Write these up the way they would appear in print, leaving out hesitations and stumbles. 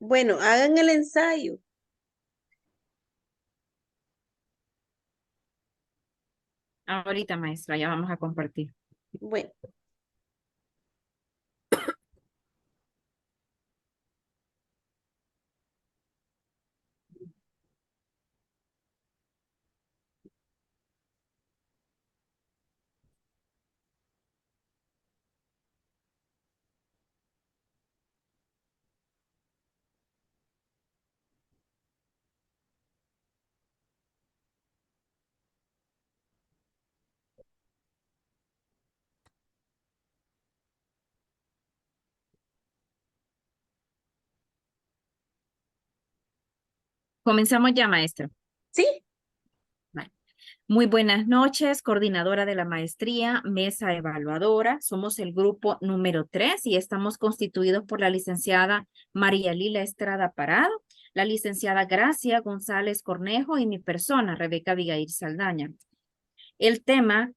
Bueno, hagan el ensayo. Ahorita, maestra, ya vamos a compartir. Bueno, Comenzamos ya, maestra. sí, Vale. Muy buenas noches, coordinadora de la maestría, mesa evaluadora. Somos el grupo número 3 y estamos constituidos por la licenciada María Lila Estrada Parado, la licenciada Gracia González Cornejo y mi persona, Rebeca Abigail Saldaña. El tema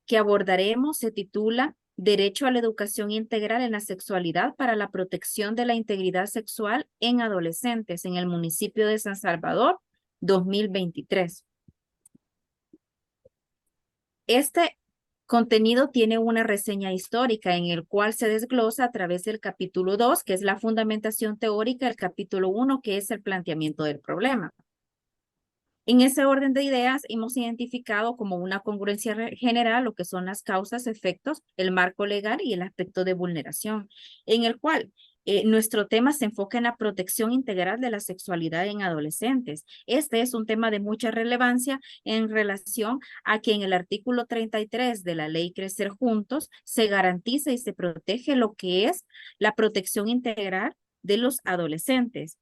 que abordaremos se titula Derecho a la educación integral en la sexualidad para la protección de la integridad sexual en adolescentes en el municipio de San Salvador, 2023. Este contenido tiene una reseña histórica en el cual se desglosa a través del capítulo 2, que es la fundamentación teórica, el capítulo 1, que es el planteamiento del problema. En ese orden de ideas hemos identificado como una congruencia general lo que son las causas, efectos, el marco legal y el aspecto de vulneración, en el cual nuestro tema se enfoca en la protección integral de la sexualidad en adolescentes. Este es un tema de mucha relevancia en relación a que en el artículo 33 de la ley Crecer Juntos se garantiza y se protege lo que es la protección integral de los adolescentes.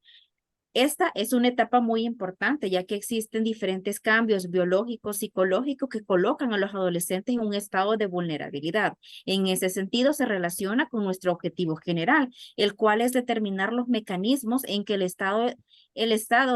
Esta es una etapa muy importante, ya que existen diferentes cambios biológicos, psicológicos que colocan a los adolescentes en un estado de vulnerabilidad. En ese sentido, se relaciona con nuestro objetivo general, el cual es determinar los mecanismos en que el Estado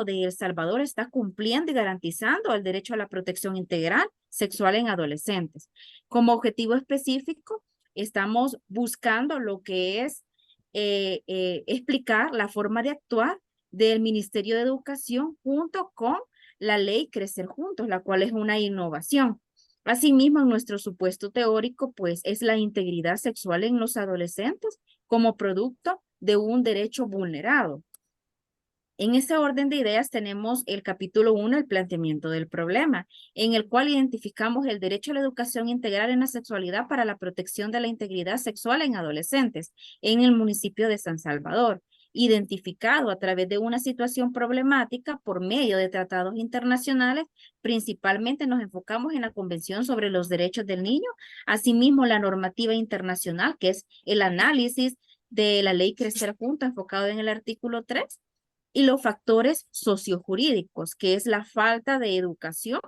de El Salvador está cumpliendo y garantizando el derecho a la protección integral sexual en adolescentes. Como objetivo específico, estamos buscando lo que es explicar la forma de actuar del Ministerio de Educación junto con la ley Crecer Juntos, la cual es una innovación. Asimismo, en nuestro supuesto teórico, pues es la integridad sexual en los adolescentes como producto de un derecho vulnerado. En ese orden de ideas tenemos el capítulo 1, el planteamiento del problema, en el cual identificamos el derecho a la educación integral en la sexualidad para la protección de la integridad sexual en adolescentes en el municipio de San Salvador, identificado a través de una situación problemática por medio de tratados internacionales. Principalmente nos enfocamos en la Convención sobre los Derechos del Niño, asimismo la normativa internacional, que es el análisis de la ley Crecer Juntos, enfocado en el artículo 3, y los factores sociojurídicos, que es la falta de educación,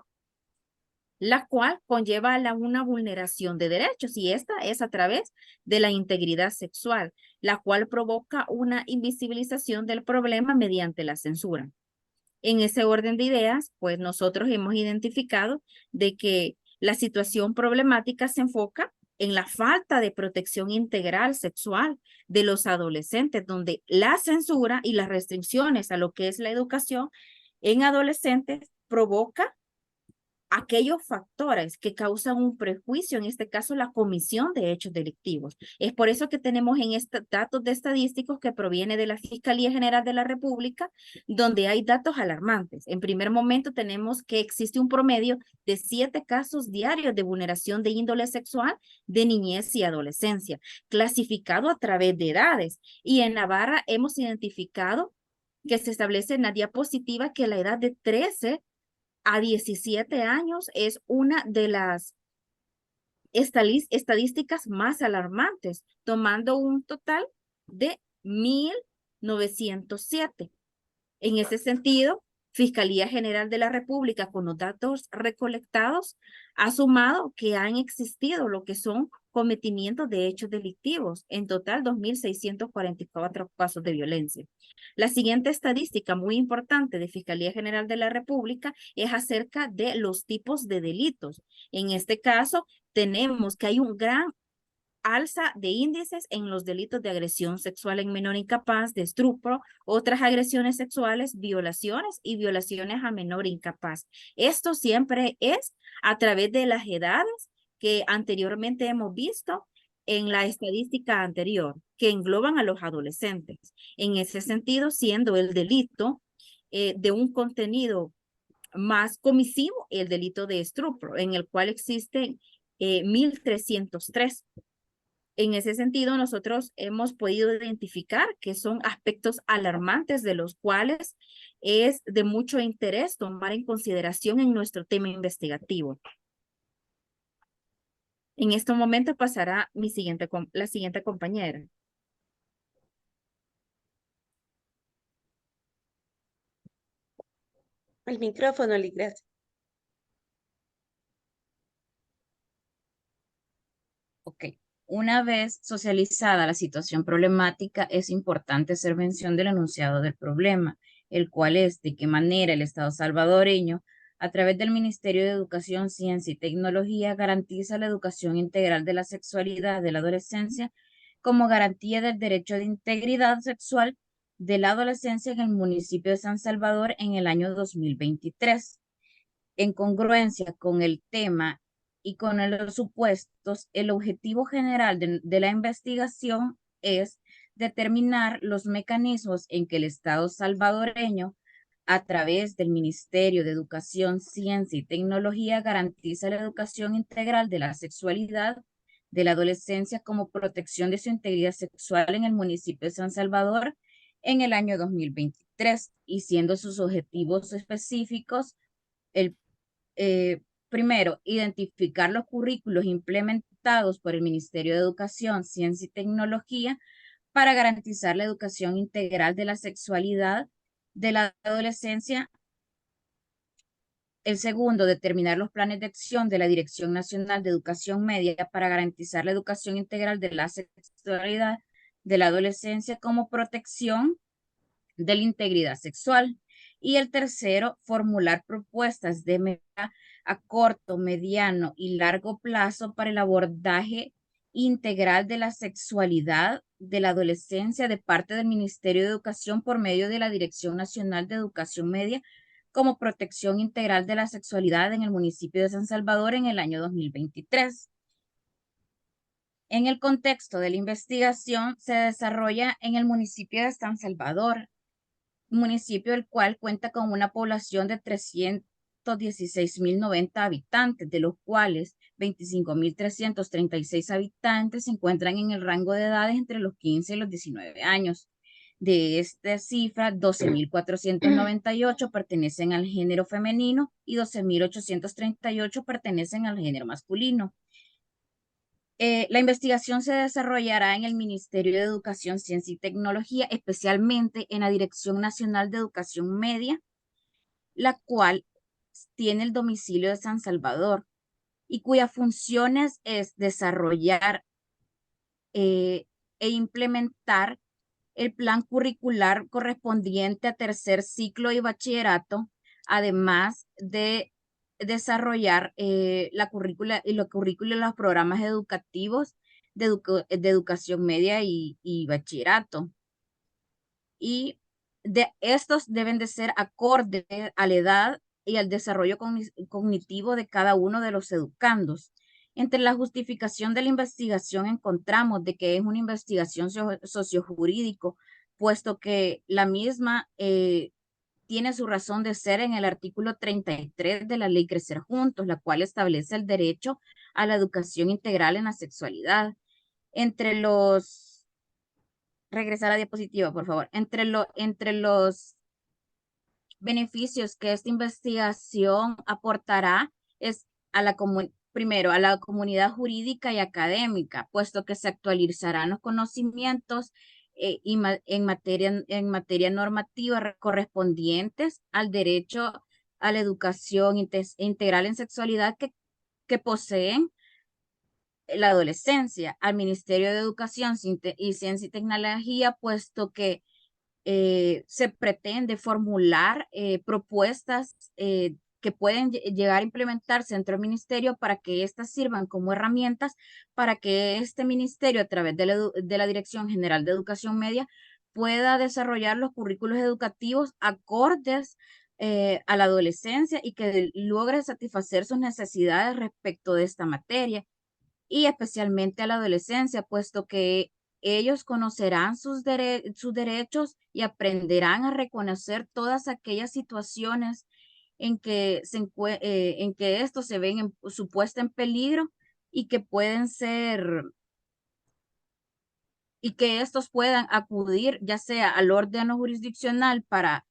la cual conlleva una vulneración de derechos, y esta es a través de la integridad sexual, la cual provoca una invisibilización del problema mediante la censura. En ese orden de ideas, pues nosotros hemos identificado de que la situación problemática se enfoca en la falta de protección integral sexual de los adolescentes, donde la censura y las restricciones a lo que es la educación en adolescentes provoca aquellos factores que causan un prejuicio, en este caso la comisión de hechos delictivos. Es por eso que tenemos en datos de estadísticos que proviene de la Fiscalía General de la República, donde hay datos alarmantes. En primer momento tenemos que existe un promedio de 7 casos diarios de vulneración de índole sexual de niñez y adolescencia, clasificado a través de edades. Y en Navarra hemos identificado que se establece en la diapositiva que la edad de 13 a 17 años es una de las estadísticas más alarmantes, tomando un total de 1,907. En ese sentido, Fiscalía General de la República, con los datos recolectados, ha sumado que han existido lo que son cometimientos de hechos delictivos, en total 2,644 casos de violencia. La siguiente estadística muy importante de Fiscalía General de la República es acerca de los tipos de delitos. En este caso, tenemos que hay un gran alza de índices en los delitos de agresión sexual en menor incapaz, de estupro, otras agresiones sexuales, violaciones y violaciones a menor incapaz. Esto siempre es a través de las edades que anteriormente hemos visto en la estadística anterior, que engloban a los adolescentes. En ese sentido, siendo el delito de un contenido más comisivo, el delito de estupro, en el cual existen 1.303. En ese sentido, nosotros hemos podido identificar que son aspectos alarmantes de los cuales es de mucho interés tomar en consideración en nuestro tema investigativo. En este momento pasará la siguiente compañera. El micrófono, Ligracia. Ok. Una vez socializada la situación problemática, es importante hacer mención del enunciado del problema, el cual es de qué manera el Estado salvadoreño, a través del Ministerio de Educación, Ciencia y Tecnología, garantiza la educación integral de la sexualidad de la adolescencia como garantía del derecho de integridad sexual de la adolescencia en el municipio de San Salvador en el año 2023. En congruencia con el tema y con los supuestos, el objetivo general de la investigación es determinar los mecanismos en que el Estado salvadoreño, a través del Ministerio de Educación, Ciencia y Tecnología, garantiza la educación integral de la sexualidad de la adolescencia como protección de su integridad sexual en el municipio de San Salvador en el año 2023, y siendo sus objetivos específicos el primero, identificar los currículos implementados por el Ministerio de Educación, Ciencia y Tecnología para garantizar la educación integral de la sexualidad de la adolescencia. El segundo, determinar los planes de acción de la Dirección Nacional de Educación Media para garantizar la educación integral de la sexualidad de la adolescencia como protección de la integridad sexual. Y el tercero, formular propuestas de meta a corto, mediano y largo plazo para el abordaje integral de la sexualidad de la adolescencia de parte del Ministerio de Educación por medio de la Dirección Nacional de Educación Media como protección integral de la sexualidad en el municipio de San Salvador en el año 2023. En el contexto de la investigación se desarrolla en el municipio de San Salvador, municipio el cual cuenta con una población de 316.090 habitantes, de los cuales 25.336 habitantes se encuentran en el rango de edades entre los 15 y los 19 años. De esta cifra, 12.498 pertenecen al género femenino y 12.838 pertenecen al género masculino. La investigación se desarrollará en el Ministerio de Educación, Ciencia y Tecnología, especialmente en la Dirección Nacional de Educación Media, la cual tiene el domicilio de San Salvador y cuyas funciones es desarrollar e implementar el plan curricular correspondiente a tercer ciclo y bachillerato, además de desarrollar la currícula y los currículos y los programas educativos de educación media y bachillerato. Y estos deben de ser acorde a la edad y al desarrollo cognitivo de cada uno de los educandos. Entre la justificación de la investigación encontramos de que es una investigación sociojurídico, puesto que la misma tiene su razón de ser en el artículo 33 de la Ley Crecer Juntos, la cual establece el derecho a la educación integral en la sexualidad. Entre los, regresar a la diapositiva, por favor, entre los beneficios que esta investigación aportará es primero a la comunidad jurídica y académica, puesto que se actualizarán los conocimientos en materia normativa correspondientes al derecho a la educación integral en sexualidad que poseen la adolescencia, al Ministerio de Educación y Ciencia y Tecnología, puesto que se pretende formular propuestas que pueden llegar a implementarse dentro del ministerio para que éstas sirvan como herramientas para que este ministerio, a través de la Dirección General de Educación Media, pueda desarrollar los currículos educativos acordes a la adolescencia y que logre satisfacer sus necesidades respecto de esta materia y especialmente a la adolescencia, puesto que ellos conocerán sus derechos y aprenderán a reconocer todas aquellas situaciones en que, en que estos se ven su puesta en peligro y que pueden ser, y que estos puedan acudir ya sea al órgano jurisdiccional para,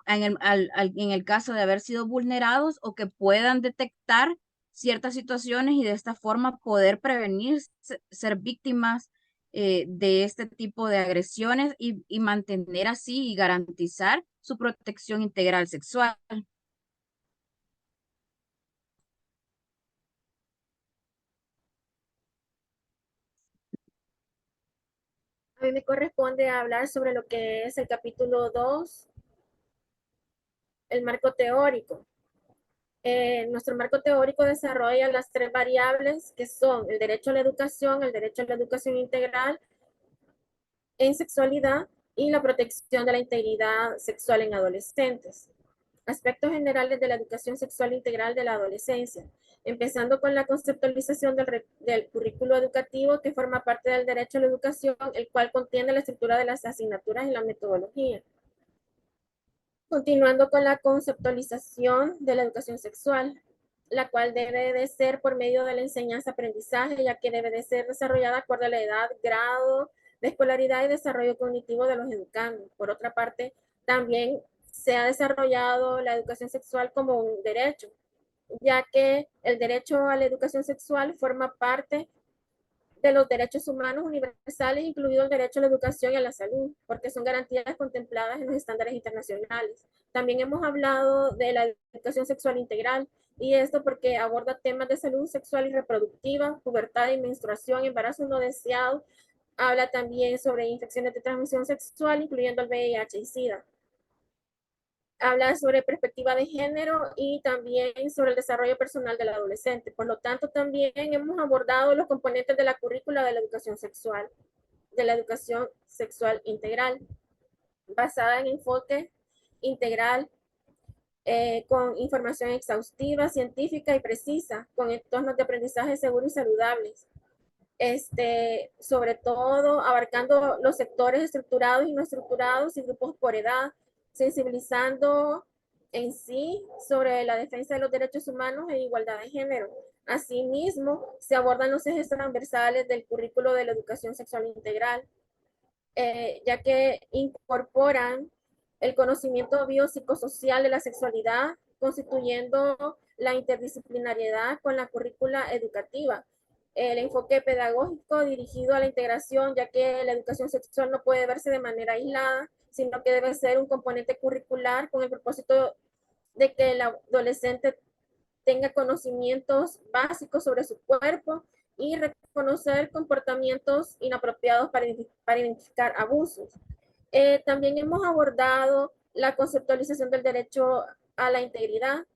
en el caso de haber sido vulnerados o que puedan detectar ciertas situaciones y de esta forma poder prevenir ser víctimas de este tipo de agresiones y mantener así y garantizar su protección integral sexual. A mí me corresponde hablar sobre lo que es el capítulo 2, el marco teórico. Nuestro marco teórico desarrolla las 3 variables que son el derecho a la educación integral en sexualidad y la protección de la integridad sexual en adolescentes. Aspectos generales de la educación sexual integral de la adolescencia, empezando con la conceptualización del currículo educativo que forma parte del derecho a la educación, el cual contiene la estructura de las asignaturas y la metodología. Continuando con la conceptualización de la educación sexual, la cual debe de ser por medio de la enseñanza-aprendizaje, ya que debe de ser desarrollada acorde a la edad, grado de escolaridad y desarrollo cognitivo de los educandos. Por otra parte, también se ha desarrollado la educación sexual como un derecho, ya que el derecho a la educación sexual forma parte de los derechos humanos universales, incluido el derecho a la educación y a la salud, porque son garantías contempladas en los estándares internacionales. También hemos hablado de la educación sexual integral, y esto porque aborda temas de salud sexual y reproductiva, pubertad y menstruación, embarazo no deseado. Habla también sobre infecciones de transmisión sexual, incluyendo el VIH y SIDA. Habla sobre perspectiva de género y también sobre el desarrollo personal del adolescente. Por lo tanto, también hemos abordado los componentes de la currícula de la educación sexual integral, basada en enfoque integral, con información exhaustiva, científica y precisa, con entornos de aprendizaje seguros y saludables. Sobre todo abarcando los sectores estructurados y no estructurados y grupos por edad, sensibilizando en sí sobre la defensa de los derechos humanos e igualdad de género. Asimismo, se abordan los ejes transversales del currículo de la educación sexual integral, ya que incorporan el conocimiento biopsicosocial de la sexualidad, constituyendo la interdisciplinariedad con la currícula educativa. El enfoque pedagógico dirigido a la integración, ya que la educación sexual no puede verse de manera aislada, sino que debe ser un componente curricular con el propósito de que el adolescente tenga conocimientos básicos sobre su cuerpo y reconocer comportamientos inapropiados para identificar abusos. También hemos abordado la conceptualización del derecho a la integridad.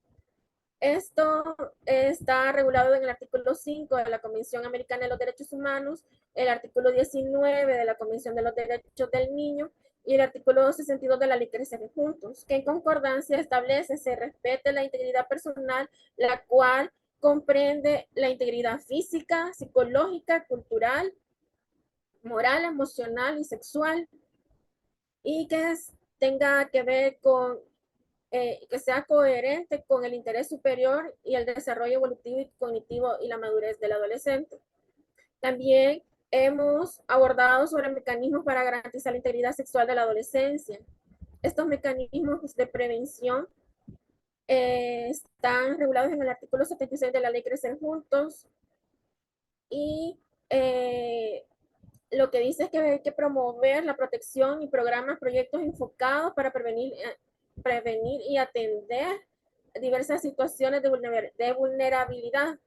Esto está regulado en el artículo 5 de la Convención Americana de los Derechos Humanos, el artículo 19 de la Convención de los Derechos del Niño y el artículo 62 de la Ley Crecer Juntos, que en concordancia establece se respete la integridad personal, la cual comprende la integridad física, psicológica, cultural, moral, emocional y sexual, y que tenga que ver con que sea coherente con el interés superior y el desarrollo evolutivo y cognitivo y la madurez del adolescente. También hemos abordado sobre mecanismos para garantizar la integridad sexual de la adolescencia. Estos mecanismos de prevención están regulados en el artículo 76 de la Ley Crecer Juntos, y lo que dice es que hay que promover la protección y programas, proyectos enfocados para prevenir y atender diversas situaciones de vulnerabilidad,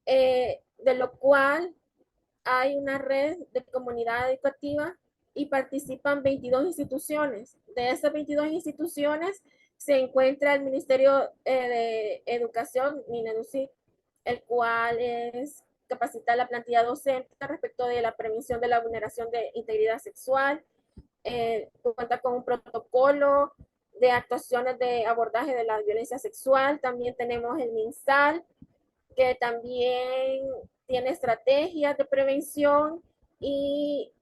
de lo cual hay una red de comunidad educativa y participan 22 instituciones. De esas 22 instituciones, se encuentra el Ministerio de Educación, MINEDUCI, el cual es capacitar la plantilla docente respecto de la prevención de la vulneración de integridad sexual. Cuenta con un protocolo de actuaciones de abordaje de la violencia sexual. También tenemos el MINSAL, que también tiene estrategias de prevención y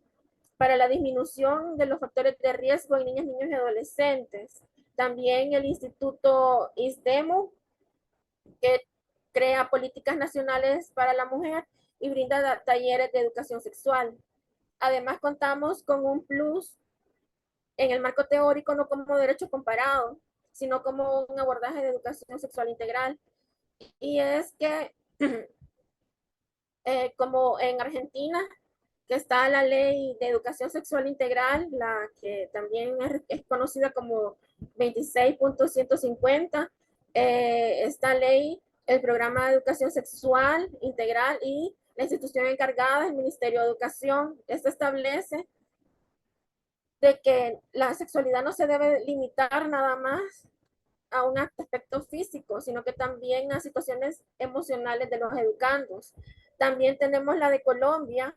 para la disminución de los factores de riesgo en niñas, niños y adolescentes. También el Instituto ISDEMU, que crea políticas nacionales para la mujer y brinda talleres de educación sexual. Además, contamos con un plus en el marco teórico, no como derecho comparado, sino como un abordaje de educación sexual integral. Y es que, como en Argentina, que está la ley de educación sexual integral, la que también es conocida como 26.150, esta ley, el programa de educación sexual integral y la institución encargada, el Ministerio de Educación, esto establece de que la sexualidad no se debe limitar nada más a un aspecto físico, sino que también a situaciones emocionales de los educandos. También tenemos la de Colombia,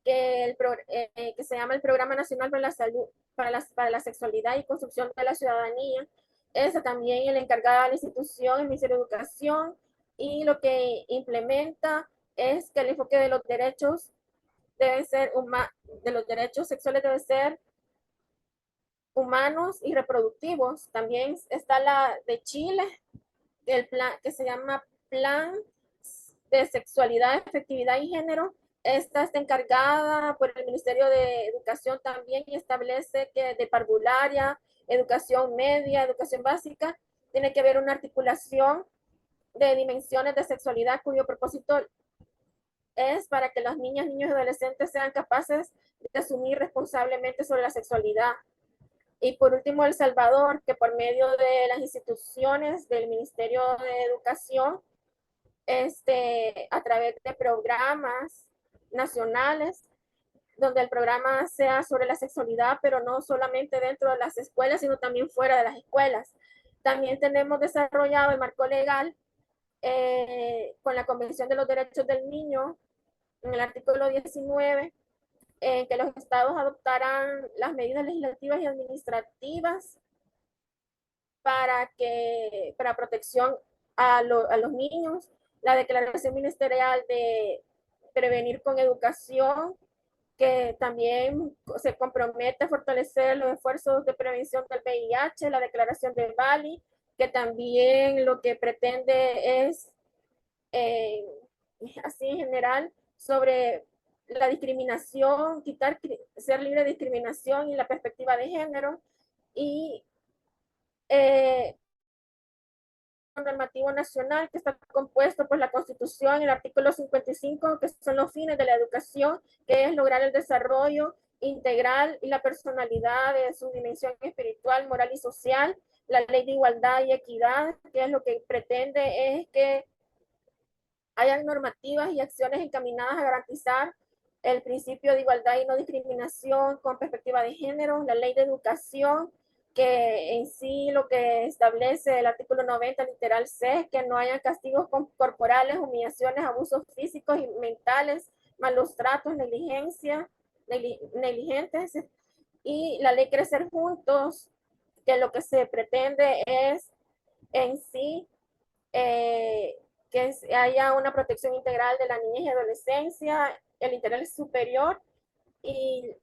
que se llama el Programa Nacional para la Salud, para la Sexualidad y Construcción de la Ciudadanía. Esa también es la encargada de la institución, el Ministerio de Educación, y lo que implementa es que el enfoque de los derechos debe ser de los derechos sexuales debe ser humanos y reproductivos. También está la de Chile, el plan que se llama Plan de Sexualidad, Efectividad y Género. Esta está encargada por el Ministerio de Educación también y establece que de parvularia, educación media, educación básica, tiene que haber una articulación de dimensiones de sexualidad cuyo propósito es para que las niñas, niños y adolescentes sean capaces de asumir responsablemente sobre la sexualidad. Y por último, El Salvador, que por medio de las instituciones del Ministerio de Educación, a través de programas nacionales, donde el programa sea sobre la sexualidad, pero no solamente dentro de las escuelas, sino también fuera de las escuelas. También tenemos desarrollado el marco legal con la Convención de los Derechos del Niño, en el artículo 19, en que los estados adoptarán las medidas legislativas y administrativas para protección a los niños, la declaración ministerial de prevenir con educación, que también se compromete a fortalecer los esfuerzos de prevención del VIH, la declaración de Bali, que también lo que pretende es, así en general, sobre la discriminación, ser libre de discriminación y la perspectiva de género, y normativo nacional que está compuesto por la Constitución, el artículo 55, que son los fines de la educación, que es lograr el desarrollo integral y la personalidad de su dimensión espiritual, moral y social, la ley de igualdad y equidad, que es lo que pretende es que hayan normativas y acciones encaminadas a garantizar el principio de igualdad y no discriminación con perspectiva de género, la ley de educación, que en sí lo que establece el artículo 90, literal C, es que no haya castigos corporales, humillaciones, abusos físicos y mentales, malos tratos, negligentes, y la ley Crecer Juntos, que lo que se pretende es en sí que haya una protección integral de la niñez y adolescencia, el interés superior, y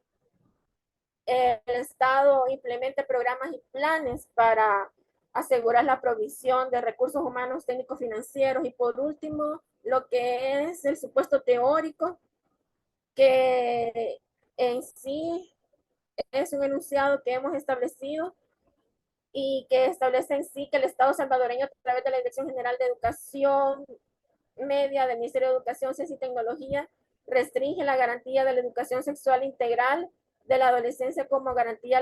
el Estado implemente programas y planes para asegurar la provisión de recursos humanos, técnicos, financieros. Y por último, lo que es el supuesto teórico, que en sí es un enunciado que hemos establecido y que establece en sí que el Estado salvadoreño, a través de la Dirección General de Educación Media del Ministerio de Educación, Ciencia y Tecnología, restringe la garantía de la educación sexual integral de la adolescencia como garantía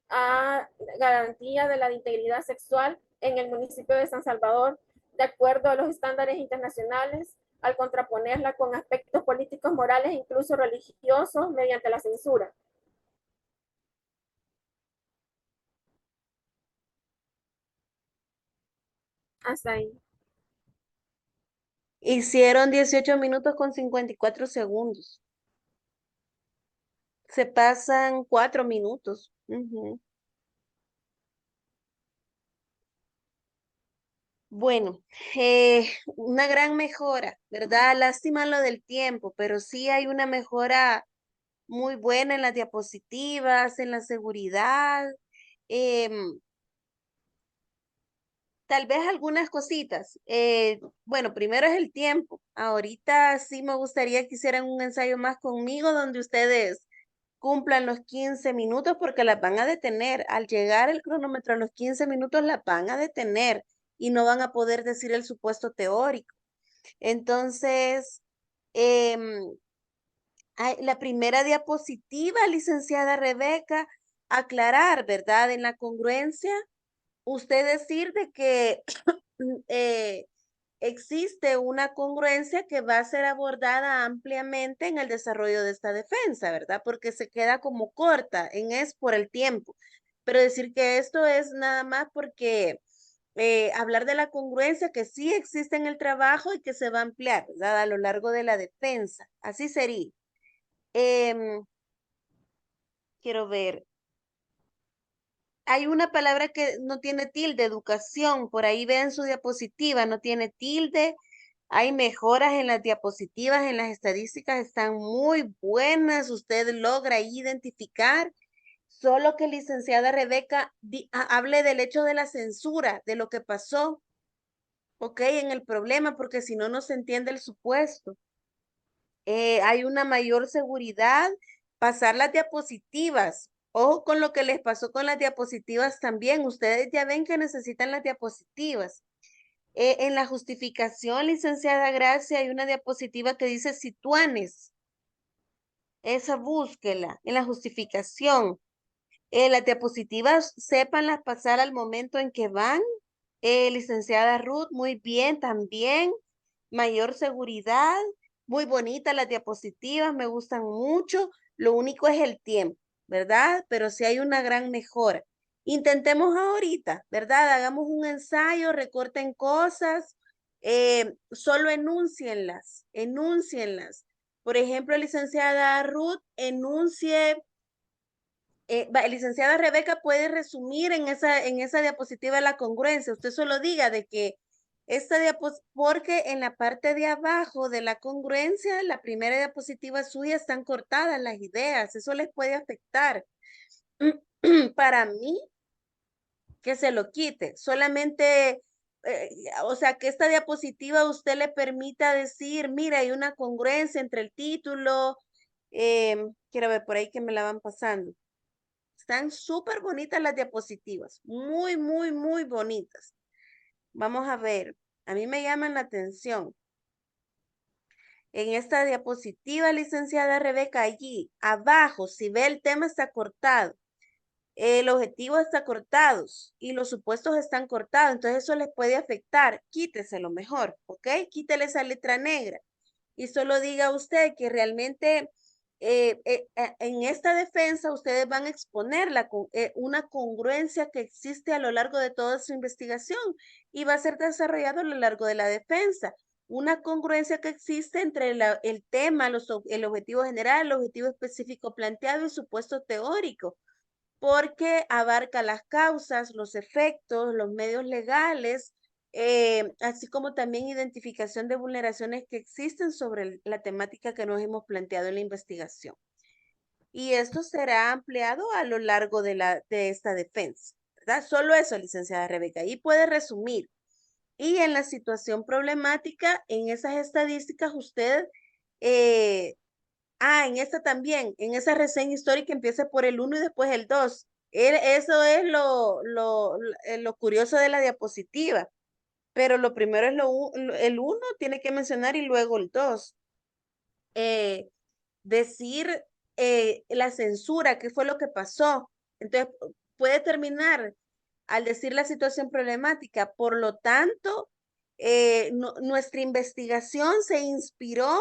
de la integridad sexual en el municipio de San Salvador, de acuerdo a los estándares internacionales, al contraponerla con aspectos políticos, morales e incluso religiosos mediante la censura. Hasta ahí. Hicieron 18 minutos con 54 segundos. Se pasan 4 minutos. Ujú. Bueno, una gran mejora, ¿verdad? Lástima lo del tiempo, pero sí hay una mejora muy buena en las diapositivas, en la seguridad. em, Tal vez algunas cositas. Bueno, primero es el tiempo. Ahorita sí me gustaría que hicieran un ensayo más conmigo donde ustedes cumplan los 15 minutos porque las van a detener. Al llegar el cronómetro a los 15 minutos las van a detener y no van a poder decir el supuesto teórico. Entonces, em, la primera diapositiva, licenciada Rebeca, aclarar, ¿verdad? En la congruencia, usted decir de que eh, existe una congruencia que va a ser abordada ampliamente en el desarrollo de esta defensa, ¿verdad? Porque se queda como corta es por el tiempo. Pero decir que esto es nada más porque hablar de la congruencia que sí existe en el trabajo y que se va a ampliar, ¿verdad? A lo largo de la defensa. Así sería. Em, quiero ver. Hay una palabra que no tiene tilde, educación. Por ahí vean su diapositiva, no tiene tilde. Hay mejoras en las diapositivas, en las estadísticas están muy buenas. Usted logra identificar. Solo que licenciada Rebeca hable del hecho de la censura, de lo que pasó, ¿ok? En el problema, porque si no, no se entiende el supuesto. Hay una mayor seguridad, pasar las diapositivas. Ojo con lo que les pasó con las diapositivas también. Ustedes ya ven que necesitan las diapositivas. En la justificación, licenciada Gracia, hay una diapositiva que dice situanes. Esa búsquela en la justificación. Las diapositivas, sépanlas pasar al momento en que van. Licenciada Ruth, muy bien también. Mayor seguridad, muy bonita las diapositivas, me gustan mucho. Lo único es el tiempo, ¿verdad? Pero sí hay una gran mejora. Intentemos ahorita, ¿verdad? Hagamos un ensayo, recorten cosas, solo enúncienlas. Por ejemplo, licenciada Ruth, enuncie licenciada Rebeca puede resumir en esa diapositiva la congruencia. Usted solo diga de que esta diapositiva, porque en la parte de abajo de la congruencia, la primera diapositiva suya están cortadas las ideas. Eso les puede afectar. Para mí, que se lo quite. Solamente, o sea, que esta diapositiva usted le permita decir, mira, hay una congruencia entre el título. Quiero ver por ahí que me la van pasando. Están súper bonitas las diapositivas, muy, muy, muy bonitas. Vamos a ver, a mí me llaman la atención. En esta diapositiva, licenciada Rebeca, allí abajo, si ve el tema está cortado, el objetivo está cortado y los supuestos están cortados, entonces eso les puede afectar. Quíteselo mejor, ¿ok? Quítele esa letra negra y solo diga usted que realmente en esta defensa ustedes van a exponer una congruencia que existe a lo largo de toda su investigación y va a ser desarrollado a lo largo de la defensa. Una congruencia que existe entre el tema, el objetivo general, el objetivo específico planteado y supuesto teórico, porque abarca las causas, los efectos, los medios legales, así como también identificación de vulneraciones que existen sobre la temática que nos hemos planteado en la investigación. Y esto será ampliado a lo largo de esta defensa, ¿verdad? Solo eso, licenciada Rebeca. Ahí puede resumir. Y en la situación problemática, en esas estadísticas, usted, en esta también, en esa reseña histórica empieza por el 1 y después el 2. Eso es lo curioso de la diapositiva. Pero lo primero es el 1, tiene que mencionar y luego el 2. Decir la censura, qué fue lo que pasó. Entonces, puede terminar al decir la situación problemática. Por lo tanto, nuestra investigación se inspiró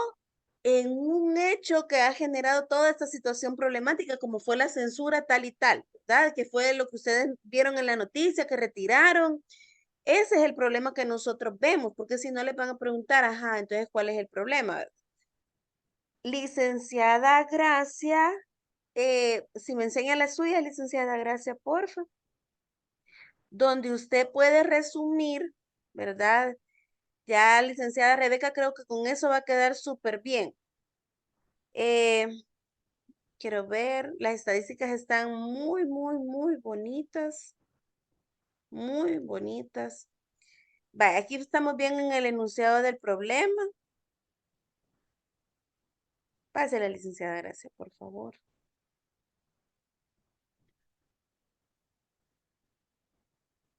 en un hecho que ha generado toda esta situación problemática, como fue la censura tal y tal, ¿verdad? Que fue lo que ustedes vieron en la noticia, que retiraron Ese es el problema que nosotros vemos, porque si no les van a preguntar, ajá, entonces, ¿cuál es el problema? Licenciada Gracia, si me enseña la suya, licenciada Gracia, porfa. Donde usted puede resumir, ¿verdad? Ya, licenciada Rebeca, creo que con eso va a quedar súper bien. Quiero ver, las estadísticas están muy bonitas. Muy bonitas. Vaya, aquí estamos bien en el enunciado del problema. Pásela, licenciada Gracia, por favor.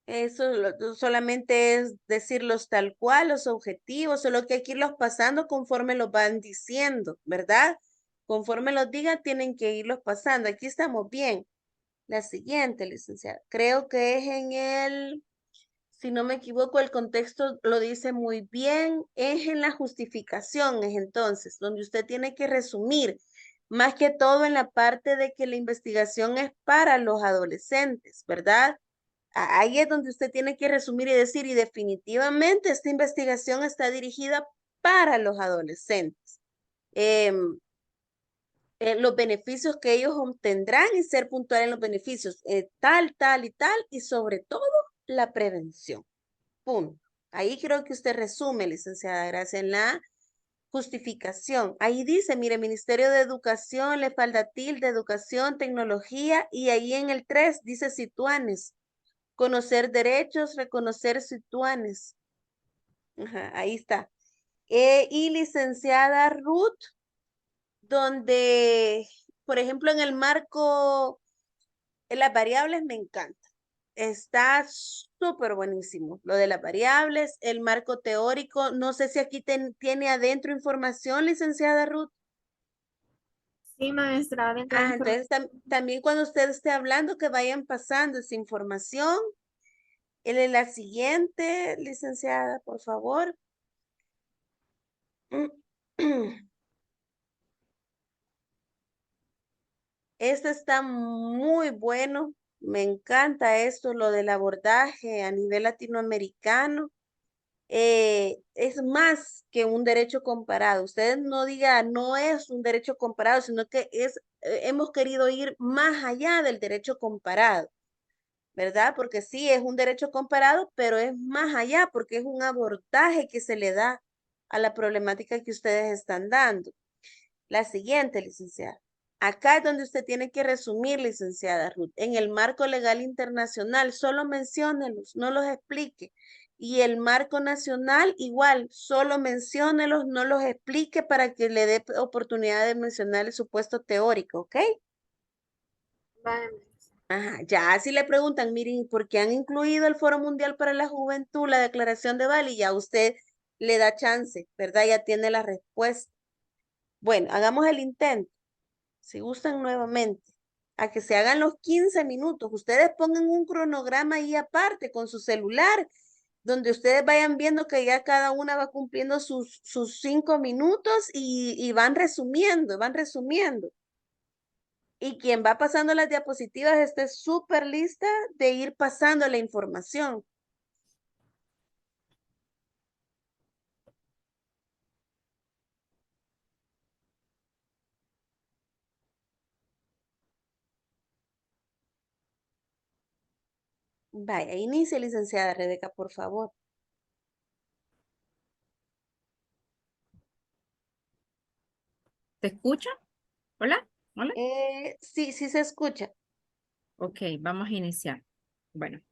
Eso solamente es decirlos tal cual, los objetivos, solo que hay que irlos pasando conforme los van diciendo, ¿verdad? Conforme los digan, tienen que irlos pasando. Aquí estamos bien. La siguiente, licenciada. Creo que es en el, si no me equivoco, el contexto lo dice muy bien. Es en la justificación, es entonces, donde usted tiene que resumir, más que todo en la parte de que la investigación es para los adolescentes, ¿verdad? Ahí es donde usted tiene que resumir y decir, y definitivamente esta investigación está dirigida para los adolescentes. Los beneficios que ellos obtendrán y ser puntual en los beneficios, tal y tal, y sobre todo la prevención. Punto. Ahí creo que usted resume, licenciada Gracia, en la justificación. Ahí dice, mire, Ministerio de Educación, le falta tilde, Educación, Tecnología, y ahí en el 3 dice situanes. Conocer derechos, reconocer situanes. Ajá, ahí está. Y licenciada Ruth, donde, por ejemplo, en el marco, en las variables me encanta. Está súper buenísimo. Lo de las variables, el marco teórico. No sé si aquí tiene adentro información, licenciada Ruth. Sí, maestra, dentro de la Entonces también cuando usted esté hablando, que vayan pasando esa información. La siguiente, licenciada, por favor. Este está muy bueno. Me encanta esto, lo del abordaje a nivel latinoamericano. Es más que un derecho comparado. Ustedes no digan, no es un derecho comparado, sino que hemos querido ir más allá del derecho comparado, ¿verdad? Porque sí, es un derecho comparado, pero es más allá porque es un abordaje que se le da a la problemática que ustedes están dando. La siguiente, licenciada. Acá es donde usted tiene que resumir, licenciada Ruth. En el marco legal internacional, solo menciónelos, no los explique. Y el marco nacional, igual, solo menciónelos, no los explique para que le dé oportunidad de mencionar el supuesto teórico, ¿ok? Vale, Ajá, ya si le preguntan, miren, ¿por qué han incluido el Foro Mundial para la Juventud, la Declaración de Bali? Ya usted le da chance, ¿verdad? Ya tiene la respuesta. Bueno, hagamos el intento. Si gustan nuevamente, a que se hagan los 15 minutos. Ustedes pongan un cronograma ahí aparte con su celular, donde ustedes vayan viendo que ya cada una va cumpliendo sus 5 minutos y van resumiendo, van resumiendo. Y quien va pasando las diapositivas esté súper lista de ir pasando la información. Vaya, inicie, licenciada Rebeca, por favor. ¿Te escucha? Hola, hola. Sí, sí se escucha. Ok, vamos a iniciar. Bueno.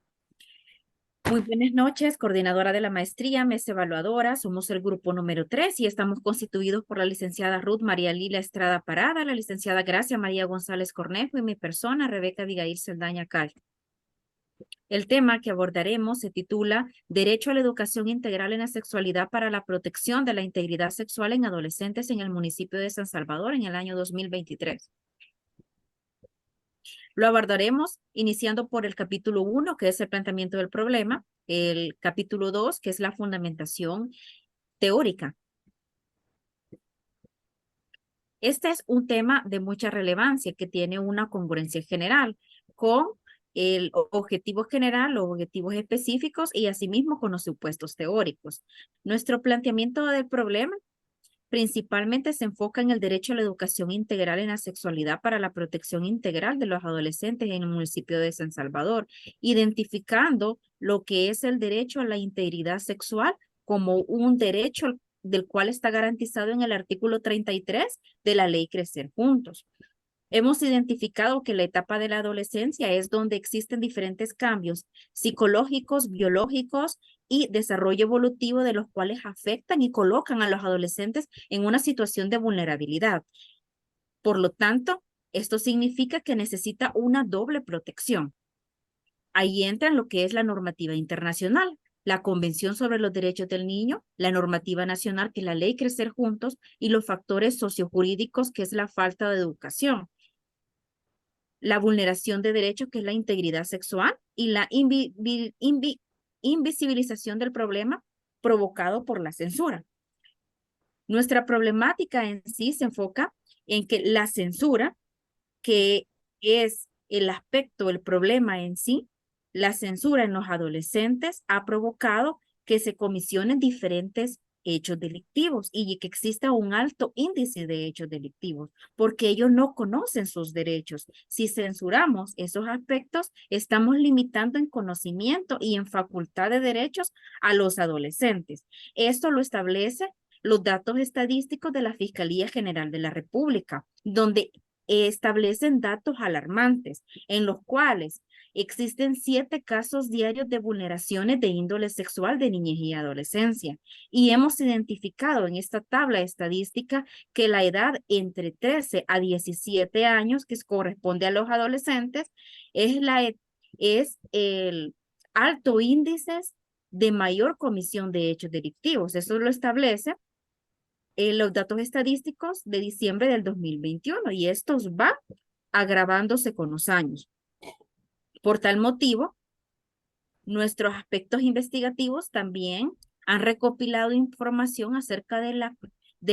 Muy buenas noches, coordinadora de la maestría, mesa evaluadora. Somos el grupo número 3 y estamos constituidos por la licenciada Ruth María Lila Estrada Parada, la licenciada Gracia María González Cornejo y mi persona, Rebeca Abigail Saldaña Cal. El tema que abordaremos se titula Derecho a la educación integral en la sexualidad para la protección de la integridad sexual en adolescentes en el municipio de San Salvador en el año 2023. Lo abordaremos iniciando por el capítulo 1, que es el planteamiento del problema, el capítulo 2, que es la fundamentación teórica. Este es un tema de mucha relevancia que tiene una congruencia general con el objetivo general, los objetivos específicos y asimismo con los supuestos teóricos. Nuestro planteamiento del problema principalmente se enfoca en el derecho a la educación integral en la sexualidad para la protección integral de los adolescentes en el municipio de San Salvador, identificando lo que es el derecho a la integridad sexual como un derecho del cual está garantizado en el artículo 33 de la ley Crecer Juntos. Hemos identificado que la etapa de la adolescencia es donde existen diferentes cambios psicológicos, biológicos y desarrollo evolutivo de los cuales afectan y colocan a los adolescentes en una situación de vulnerabilidad. Por lo tanto, esto significa que necesita una doble protección. Ahí entra lo que es la normativa internacional, la Convención sobre los Derechos del Niño, la normativa nacional, que es la ley Crecer Juntos, y los factores sociojurídicos, que es la falta de educación, la vulneración de derechos, que es la integridad sexual, y la invisibilización del problema provocado por la censura. Nuestra problemática en sí se enfoca en que la censura, que es el aspecto, el problema en sí, la censura en los adolescentes ha provocado que se comisionen diferentes hechos delictivos y que exista un alto índice de hechos delictivos, porque ellos no conocen sus derechos. Si censuramos esos aspectos, estamos limitando en conocimiento y en facultad de derechos a los adolescentes. Esto lo establece los datos estadísticos de la Fiscalía General de la República, donde establecen datos alarmantes en los cuales existen 7 casos diarios de vulneraciones de índole sexual de niñez y adolescencia. Y hemos identificado en esta tabla estadística que la edad entre 13 a 17 años, que corresponde a los adolescentes, es el alto índice de mayor comisión de hechos delictivos. Eso lo establece los datos estadísticos de diciembre del 2021 y estos van agravándose con los años. Por tal motivo, nuestros aspectos investigativos también han recopilado información acerca de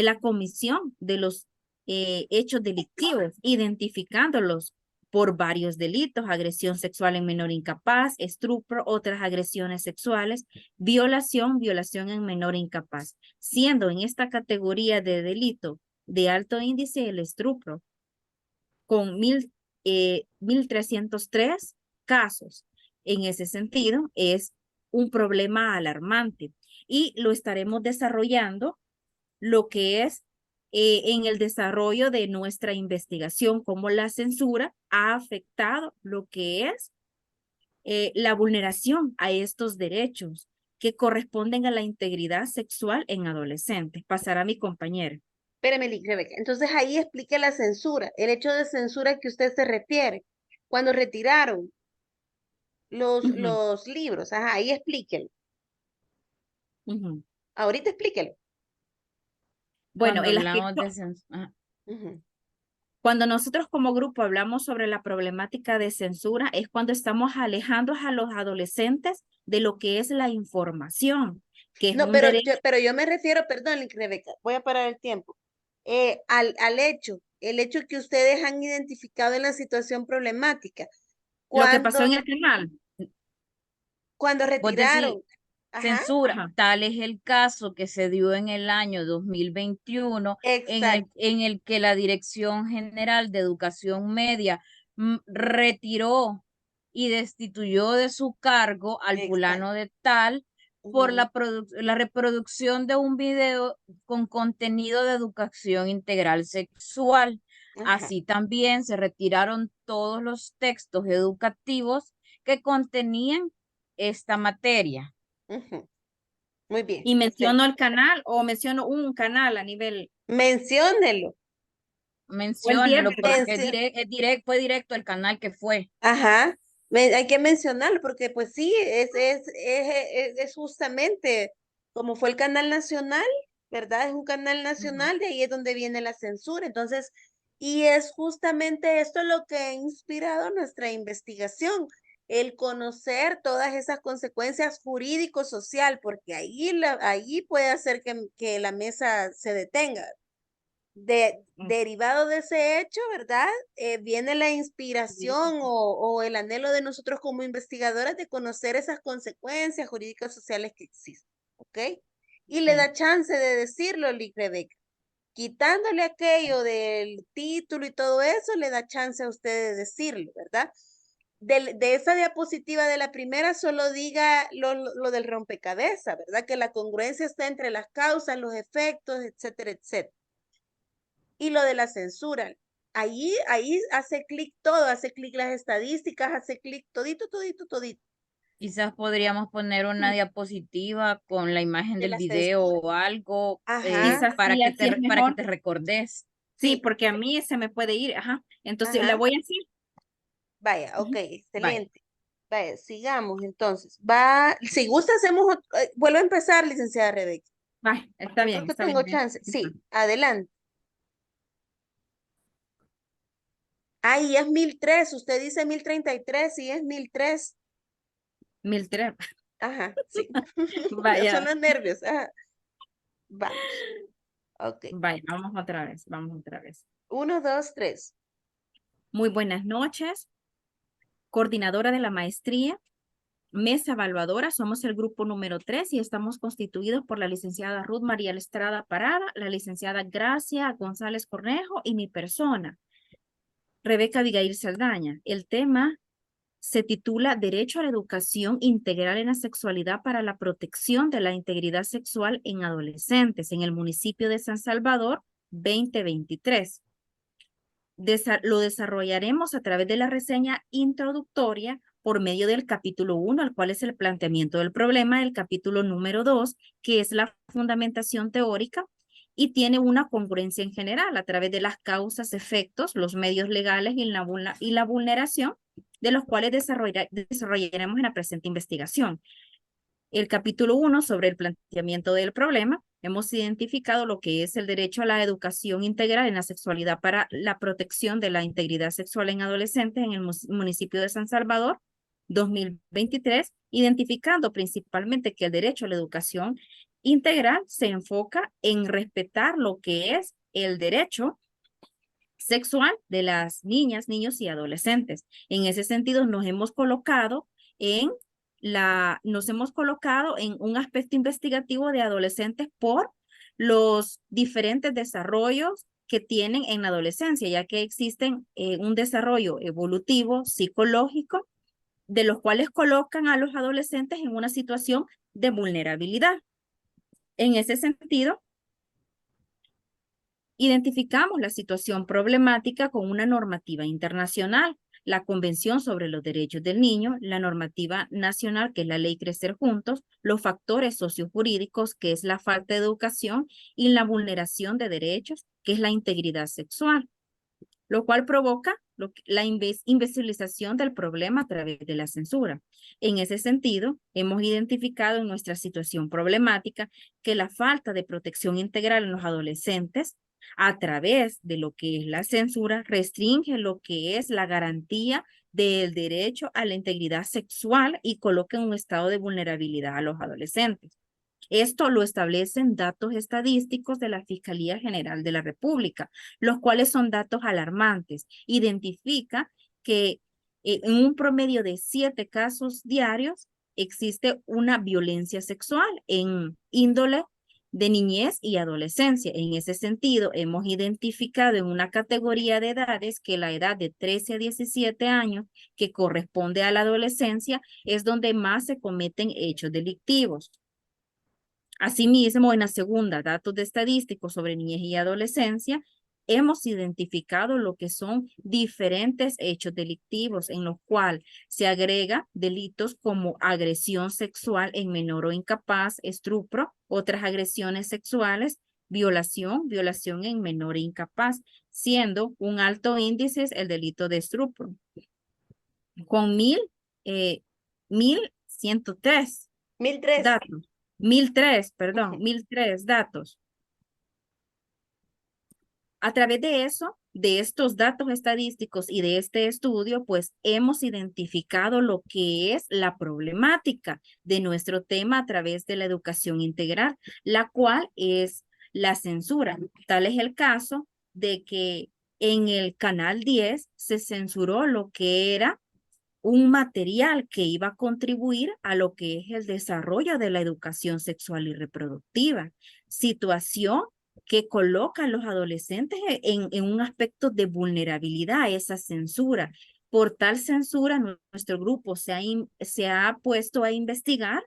la comisión de los hechos delictivos, identificándolos por varios delitos: agresión sexual en menor incapaz, estupro, otras agresiones sexuales, violación en menor incapaz, siendo en esta categoría de delito de alto índice el estupro, con 1,303 casos. En ese sentido, es un problema alarmante y lo estaremos desarrollando lo que es en el desarrollo de nuestra investigación, cómo la censura ha afectado lo que es la vulneración a estos derechos que corresponden a la integridad sexual en adolescentes. Pasará a mi compañera. Espérame, Rebeca. Entonces ahí explique la censura, el hecho de censura que usted se refiere. Cuando retiraron los libros, ajá, ahí explíquelo. Ahorita explíquelo. Bueno, Cuando hablamos de censura. Cuando nosotros como grupo hablamos sobre la problemática de censura, es cuando estamos alejando a los adolescentes de lo que es la información, que es No, un pero derecho. pero yo me refiero, perdón, Rebeca, voy a parar el tiempo. Al hecho, el hecho que ustedes han identificado en la situación problemática. Lo que pasó en el canal. Cuando Vos retiraron. decís, Ajá, censura, tal es el caso que se dio en el año 2021, exacto. en el que la Dirección General de Educación Media retiró y destituyó de su cargo al Exacto. fulano de tal por Ujú. la reproducción de un video con contenido de educación integral sexual. Ajá. Así también se retiraron todos los textos educativos que contenían esta materia. Ujú. Muy bien, ¿Y menciono perfecto. el canal o menciono un canal a nivel? Menciónelo. O el 10, Menciónelo porque ¿verdad? fue directo el canal que fue. Ajá, hay que mencionarlo porque pues sí, es justamente como fue el canal nacional, ¿verdad? Es un canal nacional, de ahí es donde viene la censura. Entonces, y es justamente esto lo que ha inspirado nuestra investigación, el conocer todas esas consecuencias jurídico-social, porque ahí puede hacer que la mesa se detenga. derivado de ese hecho, ¿verdad? Viene la inspiración o el anhelo de nosotros como investigadores de conocer esas consecuencias jurídicas sociales que existen, ¿ok? Y le da chance de decirlo, Rebeca. Quitándole aquello del título y todo eso, le da chance a usted de decirlo, ¿verdad? De esa diapositiva de la primera solo diga lo del rompecabezas, ¿verdad? Que la congruencia está entre las causas, los efectos, etcétera, etcétera. Y lo de la censura, ahí hace clic todo, hace clic las estadísticas, hace clic todito, todito, todito. Quizás podríamos poner una diapositiva con la imagen De del la video censura. o algo Ajá. para sí, que así es para que mejor. te recordes. Sí, Sí. porque a mí se me puede ir, ajá. Entonces, la Ajá. voy a decir. Vaya, ok, Vaya. excelente. Vaya, sigamos entonces. Si gusta, vuelvo a empezar, licenciada Rebeca. Ay, Yo creo que está tengo bien. chance. Sí, adelante. Ahí es 1003, usted dice 1033, sí es 1003. 1003. Ajá, sí. Son Vaya, los nervios. Ajá. Vamos. Ok. vaya, vamos otra vez. 1, 2, 3. Muy buenas noches, coordinadora de la maestría, mesa evaluadora, somos el grupo número 3 y estamos constituidos por la licenciada Ruth María Estrada Parada, la licenciada Gracia González Cornejo y mi persona, Rebeca Abigail Saldaña. El tema se titula Derecho a la educación integral en la sexualidad para la protección de la integridad sexual en adolescentes en el municipio de San Salvador 2023. Lo desarrollaremos a través de la reseña introductoria por medio del capítulo 1, al cual es el planteamiento del problema, el capítulo número 2, que es la fundamentación teórica, y tiene una congruencia en general a través de las causas, efectos, los medios legales y la vulneración, de los cuales desarrollaremos en la presente investigación. El capítulo 1 sobre el planteamiento del problema, hemos identificado lo que es el derecho a la educación integral en la sexualidad para la protección de la integridad sexual en adolescentes en el municipio de San Salvador 2023, identificando principalmente que el derecho a la educación integral se enfoca en respetar lo que es el derecho sexual de las niñas, niños y adolescentes. En ese sentido, nos hemos colocado en un aspecto investigativo de adolescentes por los diferentes desarrollos que tienen en la adolescencia, ya que existen un desarrollo evolutivo, psicológico, de los cuales colocan a los adolescentes en una situación de vulnerabilidad. En ese sentido, identificamos la situación problemática con una normativa internacional, la Convención sobre los Derechos del Niño, la normativa nacional, que es la Ley Crecer Juntos, los factores sociojurídicos, que es la falta de educación, y la vulneración de derechos, que es la integridad sexual, lo cual provoca la invisibilización del problema a través de la censura. En ese sentido, hemos identificado en nuestra situación problemática que la falta de protección integral en los adolescentes a través de lo que es la censura restringe lo que es la garantía del derecho a la integridad sexual y coloca en un estado de vulnerabilidad a los adolescentes. Esto lo establecen datos estadísticos de la Fiscalía General de la República, los cuales son datos alarmantes. Identifica que en un promedio de 7 casos diarios existe una violencia sexual en índole de niñez y adolescencia. En ese sentido, hemos identificado en una categoría de edades que la edad de 13 a 17 años, que corresponde a la adolescencia, es donde más se cometen hechos delictivos. Asimismo, en la segunda, datos de estadísticos sobre niñez y adolescencia, hemos identificado lo que son diferentes hechos delictivos en los cuales se agrega delitos como agresión sexual en menor o incapaz, estupro, otras agresiones sexuales, violación en menor e incapaz, siendo un alto índice el delito de estupro. Con 1,103 1003. datos. 1,003 datos. A través de eso, de estos datos estadísticos y de este estudio, pues hemos identificado lo que es la problemática de nuestro tema a través de la educación integral, la cual es la censura. Tal es el caso de que en el canal 10 se censuró lo que era un material que iba a contribuir a lo que es el desarrollo de la educación sexual y reproductiva. Situación que coloca a los adolescentes en un aspecto de vulnerabilidad a esa censura. Por tal censura, nuestro grupo se ha puesto a investigar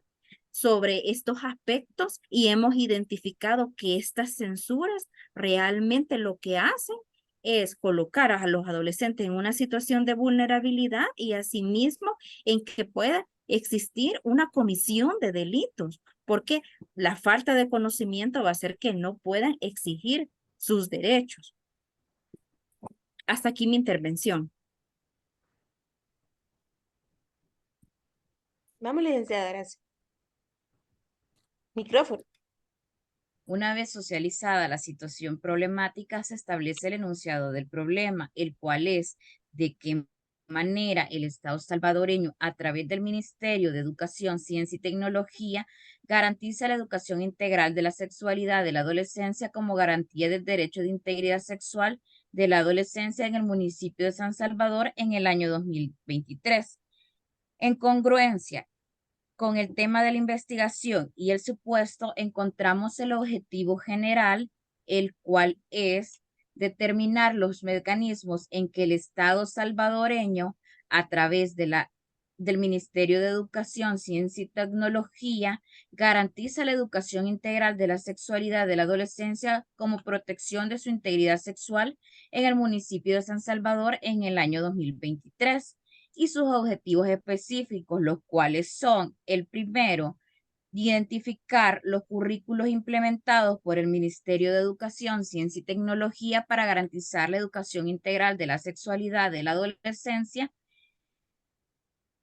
sobre estos aspectos y hemos identificado que estas censuras realmente lo que hacen es colocar a los adolescentes en una situación de vulnerabilidad y asimismo en que pueda existir una comisión de delitos, porque la falta de conocimiento va a hacer que no puedan exigir sus derechos. Hasta aquí mi intervención. Vamos, licenciada, gracias. Micrófono. Una vez socializada la situación problemática, se establece el enunciado del problema, el cual es de qué manera el Estado salvadoreño, a través del Ministerio de Educación, Ciencia y Tecnología, garantiza la educación integral de la sexualidad de la adolescencia como garantía del derecho de integridad sexual de la adolescencia en el municipio de San Salvador en el año 2023. En congruencia con el tema de la investigación y el supuesto, encontramos el objetivo general, el cual es determinar los mecanismos en que el Estado salvadoreño, a través del Ministerio de Educación, Ciencia y Tecnología, garantiza la educación integral de la sexualidad de la adolescencia como protección de su integridad sexual en el municipio de San Salvador en el año 2023. Y sus objetivos específicos, los cuales son: el primero, identificar los currículos implementados por el Ministerio de Educación, Ciencia y Tecnología para garantizar la educación integral de la sexualidad de la adolescencia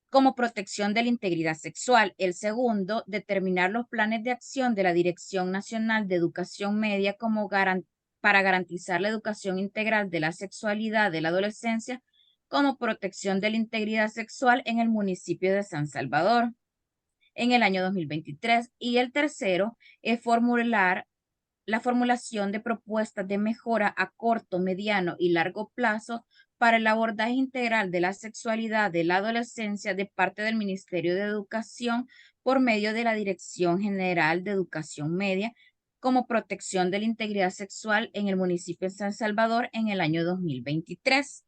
como protección de la integridad sexual. El segundo, determinar los planes de acción de la Dirección Nacional de Educación Media para garantizar la educación integral de la sexualidad de la adolescencia como protección de la integridad sexual en el municipio de San Salvador en el año 2023. Y el tercero es formular la formulación de propuestas de mejora a corto, mediano y largo plazo para el abordaje integral de la sexualidad de la adolescencia de parte del Ministerio de Educación por medio de la Dirección General de Educación Media como protección de la integridad sexual en el municipio de San Salvador en el año 2023.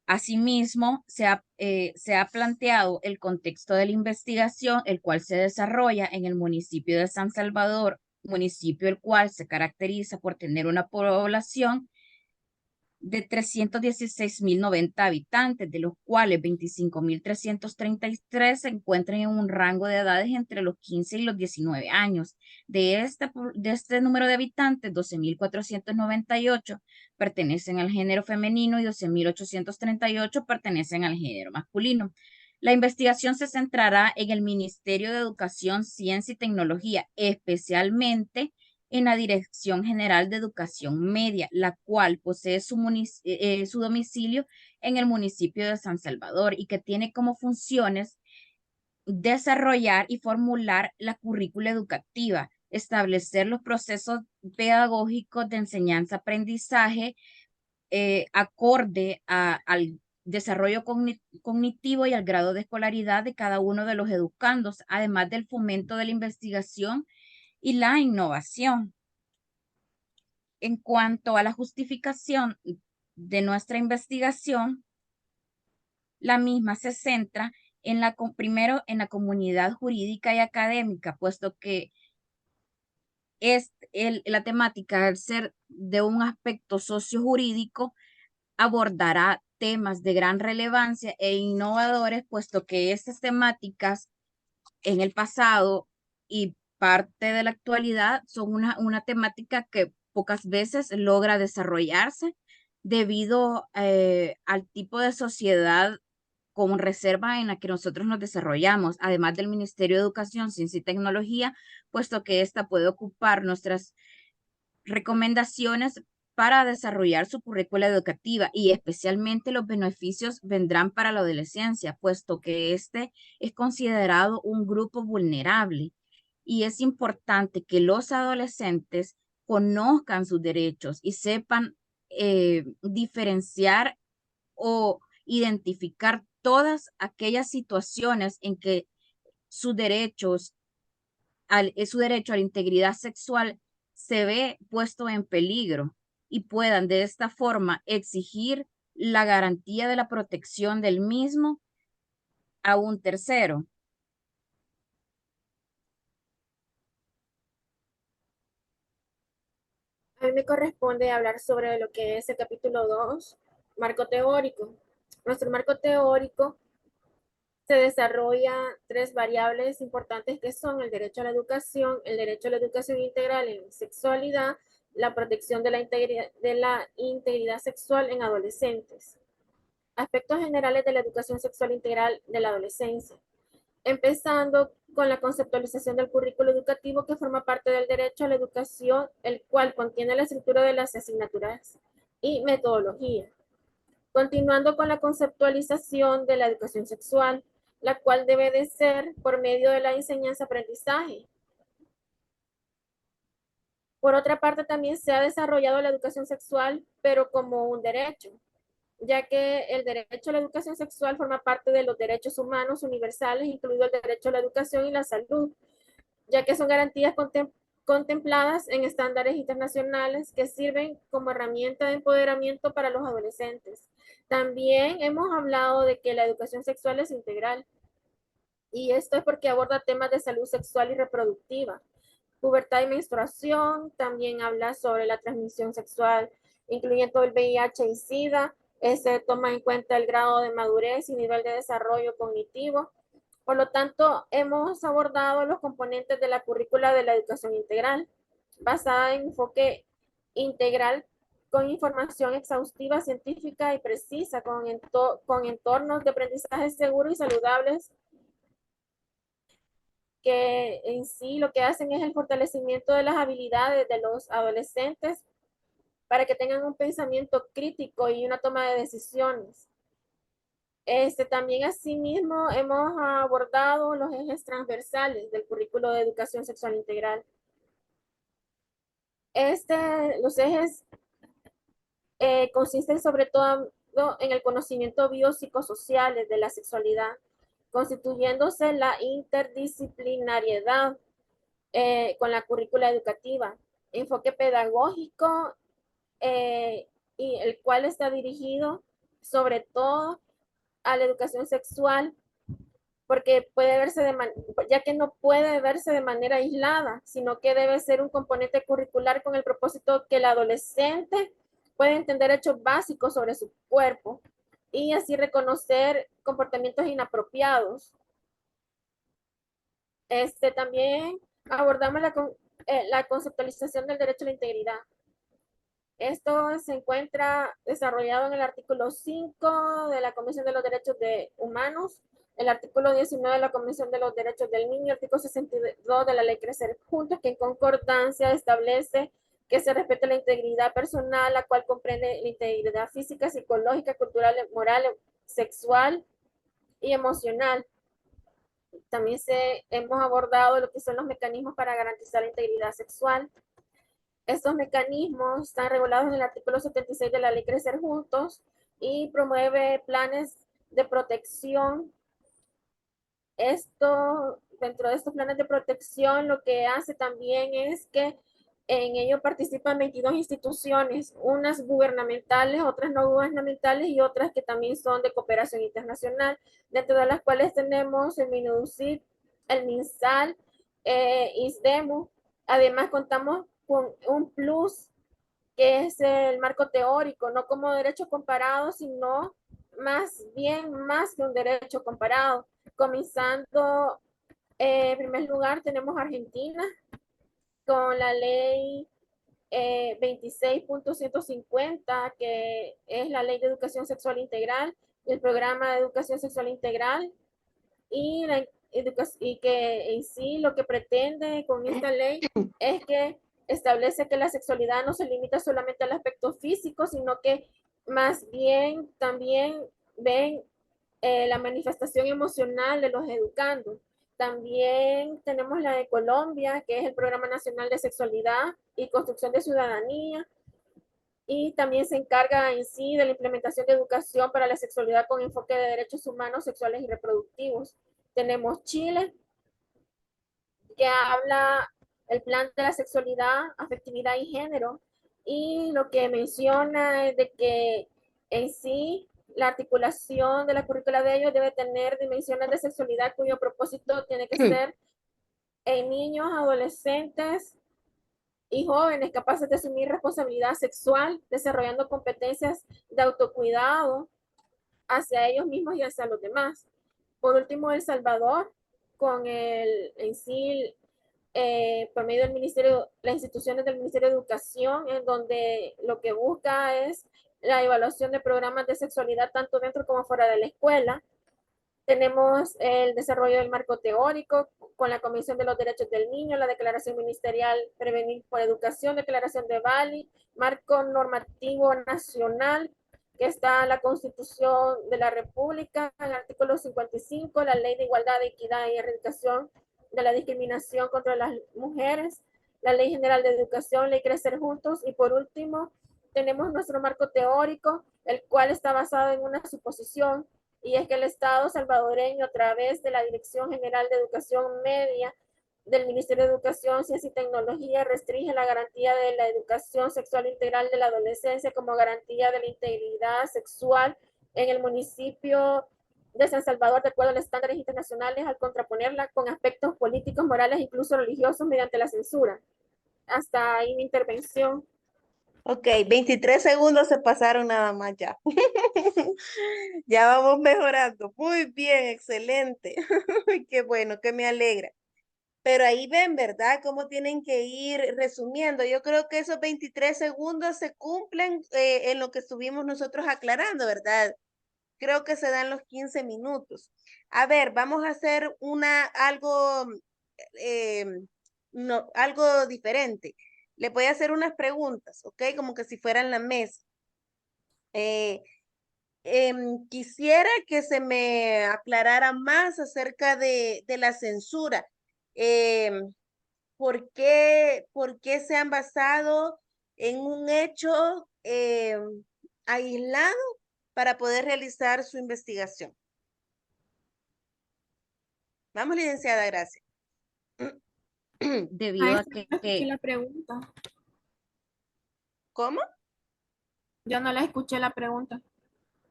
Asimismo, se ha planteado el contexto de la investigación, el cual se desarrolla en el municipio de San Salvador, municipio el cual se caracteriza por tener una población de 316.090 habitantes, de los cuales 25.333 se encuentran en un rango de edades entre los 15 y los 19 años. De este número de habitantes, 12.498 pertenecen al género femenino y 12.838 pertenecen al género masculino. La investigación se centrará en el Ministerio de Educación, Ciencia y Tecnología, especialmente en la Dirección General de Educación Media, la cual posee su domicilio en el municipio de San Salvador y que tiene como funciones desarrollar y formular la currícula educativa, establecer los procesos pedagógicos de enseñanza-aprendizaje acorde al desarrollo cognitivo y al grado de escolaridad de cada uno de los educandos, además del fomento de la investigación y la innovación. En cuanto a la justificación de nuestra investigación, la misma se centra primero en la comunidad jurídica y académica, puesto que la temática, al ser de un aspecto sociojurídico, abordará temas de gran relevancia e innovadores, puesto que estas temáticas en el pasado y parte de la actualidad son una temática que pocas veces logra desarrollarse debido al tipo de sociedad con reserva en la que nosotros nos desarrollamos, además del Ministerio de Educación, Ciencia y Tecnología, puesto que ésta puede ocupar nuestras recomendaciones para desarrollar su currícula educativa y especialmente los beneficios vendrán para la adolescencia, puesto que este es considerado un grupo vulnerable y es importante que los adolescentes conozcan sus derechos y sepan diferenciar o identificar todas aquellas situaciones en que sus derechos, su derecho a la integridad sexual se ve puesto en peligro y puedan de esta forma exigir la garantía de la protección del mismo a un tercero. A mí me corresponde hablar sobre lo que es el capítulo 2, marco teórico. Nuestro marco teórico se desarrolla tres variables importantes que son el derecho a la educación integral en sexualidad, la protección de la integridad sexual en adolescentes. Aspectos generales de la educación sexual integral de la adolescencia. Empezando con la conceptualización del currículo educativo que forma parte del derecho a la educación, el cual contiene la estructura de las asignaturas y metodología. Continuando con la conceptualización de la educación sexual, la cual debe de ser por medio de la enseñanza-aprendizaje. Por otra parte, también se ha desarrollado la educación sexual, pero como un derecho, ya que el derecho a la educación sexual forma parte de los derechos humanos universales, incluido el derecho a la educación y la salud, ya que son garantías contempladas en estándares internacionales que sirven como herramienta de empoderamiento para los adolescentes. También hemos hablado de que la educación sexual es integral, y esto es porque aborda temas de salud sexual y reproductiva, pubertad y menstruación, también habla sobre la transmisión sexual, incluyendo el VIH y SIDA, se toma en cuenta el grado de madurez y nivel de desarrollo cognitivo. Por lo tanto, hemos abordado los componentes de la currícula de la educación integral, basada en enfoque integral con información exhaustiva, científica y precisa, con entornos de aprendizaje seguros y saludables que en sí lo que hacen es el fortalecimiento de las habilidades de los adolescentes para que tengan un pensamiento crítico y una toma de decisiones. También asimismo hemos abordado los ejes transversales del currículo de educación sexual integral. Los ejes consisten sobre todo en el conocimiento biopsicosocial de la sexualidad, constituyéndose la interdisciplinariedad con la currícula educativa, enfoque pedagógico y el cual está dirigido sobre todo a la educación sexual, porque puede verse ya que no puede verse de manera aislada, sino que debe ser un componente curricular con el propósito que el adolescente pueda entender hechos básicos sobre su cuerpo y así reconocer comportamientos inapropiados. También abordamos la conceptualización del derecho a la integridad. Esto se encuentra desarrollado en el artículo 5 de la Convención de los Derechos Humanos, el artículo 19 de la Convención de los Derechos del Niño, el artículo 62 de la Ley Crecer Juntos, que en concordancia establece que se respete la integridad personal, la cual comprende la integridad física, psicológica, cultural, moral, sexual y emocional. También hemos abordado lo que son los mecanismos para garantizar la integridad sexual. Estos mecanismos están regulados en el artículo 76 de la Ley Crecer Juntos y promueve planes de protección. Dentro de estos planes de protección, lo que hace también es que en ello participan 22 instituciones, unas gubernamentales, otras no gubernamentales y otras que también son de cooperación internacional, dentro de las cuales tenemos el MINUCID, el MINSAL, ISDEMU. Además, contamos con un plus que es el marco teórico, no como derecho comparado, sino más bien más que un derecho comparado. Comenzando, en primer lugar, tenemos Argentina con la ley 26.150, que es la ley de educación sexual integral, el programa de educación sexual integral, y, y que en sí lo que pretende con esta ley es que establece que la sexualidad no se limita solamente al aspecto físico, sino que más bien también ven la manifestación emocional de los educandos. También tenemos la de Colombia, que es el Programa Nacional de Sexualidad y Construcción de Ciudadanía, y también se encarga en sí de la implementación de educación para la sexualidad con enfoque de derechos humanos, sexuales y reproductivos. Tenemos Chile, que habla el plan de la sexualidad, afectividad y género, y lo que menciona es de que en sí la articulación de la currícula de ellos debe tener dimensiones de sexualidad cuyo propósito tiene que ser en niños, adolescentes y jóvenes capaces de asumir responsabilidad sexual, desarrollando competencias de autocuidado hacia ellos mismos y hacia los demás. Por último, El Salvador, con en sí por medio del Ministerio, las instituciones del Ministerio de Educación, en donde lo que busca es la evaluación de programas de sexualidad tanto dentro como fuera de la escuela. Tenemos el desarrollo del marco teórico con la Convención de los Derechos del Niño, la Declaración Ministerial Prevenir por Educación, Declaración de Bali, marco normativo nacional, que está la Constitución de la República, el artículo 55, la Ley de Igualdad, Equidad y Erradicación de la Discriminación contra las Mujeres, la Ley General de Educación, Ley Crecer Juntos, y por último tenemos nuestro marco teórico, el cual está basado en una suposición, y es que el Estado salvadoreño, a través de la Dirección General de Educación Media del Ministerio de Educación, Ciencia y Tecnología, restringe la garantía de la educación sexual integral de la adolescencia como garantía de la integridad sexual en el municipio de San Salvador, de acuerdo a los estándares internacionales, al contraponerla con aspectos políticos, morales e incluso religiosos mediante la censura. Hasta ahí mi intervención. Ok, 23 segundos se pasaron nada más ya. Ya vamos mejorando. Muy bien, excelente. Qué bueno, que me alegra. Pero ahí ven, ¿verdad? Cómo tienen que ir resumiendo. Yo creo que esos 23 segundos se cumplen en lo que estuvimos nosotros aclarando, ¿verdad? Creo que se dan los 15 minutos. A ver, vamos a hacer algo, eh, no, algo diferente. Le voy a hacer unas preguntas, ¿ok? Como que si fueran la mesa. Eh, quisiera que se me aclarara más acerca de la censura. ¿Por qué se han basado en un hecho aislado para poder realizar su investigación? Vamos, licenciada, gracias. Debido a Maestra, no escuché la pregunta. ¿Cómo? Yo no la escuché la pregunta.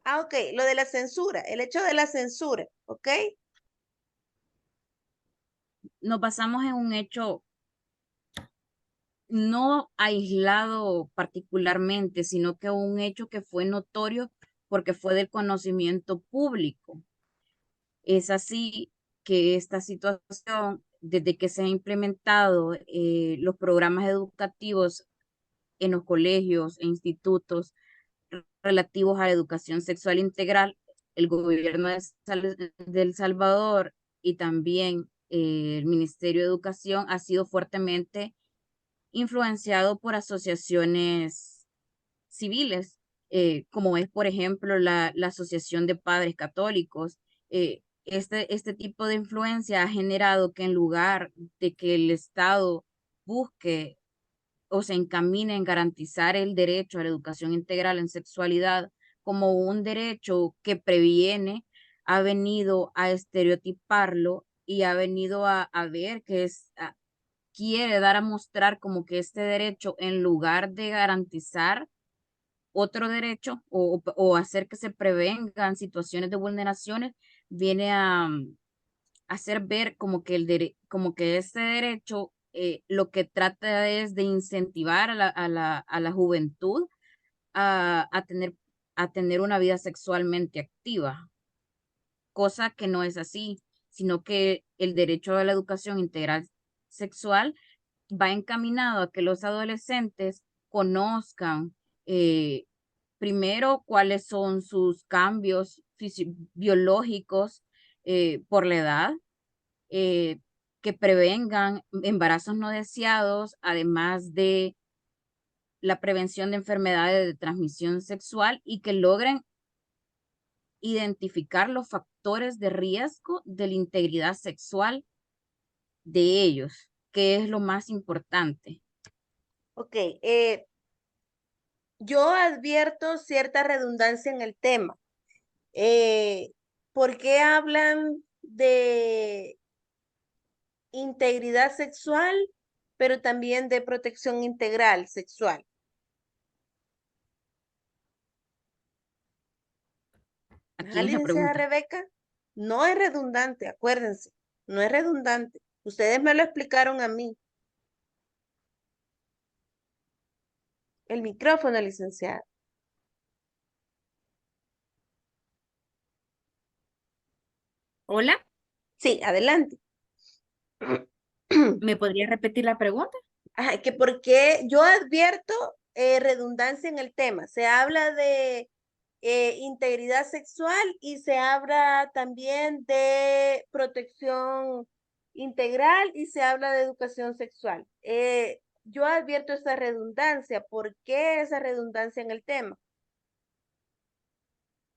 Ah, ok, lo de la censura, el hecho de la censura, ¿ok? nos basamos en un hecho no aislado particularmente, sino que un hecho que fue notorio porque fue del conocimiento público. Es así que esta situación, desde que se han implementado los programas educativos en los colegios e institutos relativos a la educación sexual integral, el gobierno de El Salvador y también el Ministerio de Educación ha sido fuertemente influenciado por asociaciones civiles, como es, por ejemplo, la Asociación de Padres Católicos. Este tipo de influencia ha generado que en lugar de que el Estado busque o se encamine en garantizar el derecho a la educación integral en sexualidad como un derecho que previene, ha venido a estereotiparlo y ha venido a ver que quiere dar a mostrar como que este derecho, en lugar de garantizar otro derecho o hacer que se prevengan situaciones de vulneraciones, viene a hacer ver como que, como que este derecho lo que trata es de incentivar a la juventud a tener una vida sexualmente activa, cosa que no es así, sino que el derecho a la educación integral sexual va encaminado a que los adolescentes conozcan primero cuáles son sus cambios biológicos por la edad, eh, que prevengan embarazos no deseados, además de la prevención de enfermedades de transmisión sexual y que logren identificar los factores de riesgo de la integridad sexual de ellos? ¿Qué es lo más importante? Ok, yo advierto cierta redundancia en el tema. ¿Por qué hablan de integridad sexual, pero también de protección integral sexual? Aquí es la Licenciada pregunta. Rebeca, no es redundante, acuérdense, no es redundante. Ustedes me lo explicaron a mí. El micrófono, licenciada. Hola, Sí, adelante. ¿me podría repetir la pregunta? Ajá, que porque yo advierto redundancia en el tema. Se habla de integridad sexual y se habla también de protección integral y se habla de educación sexual. Yo advierto esa redundancia. ¿Por qué esa redundancia en el tema?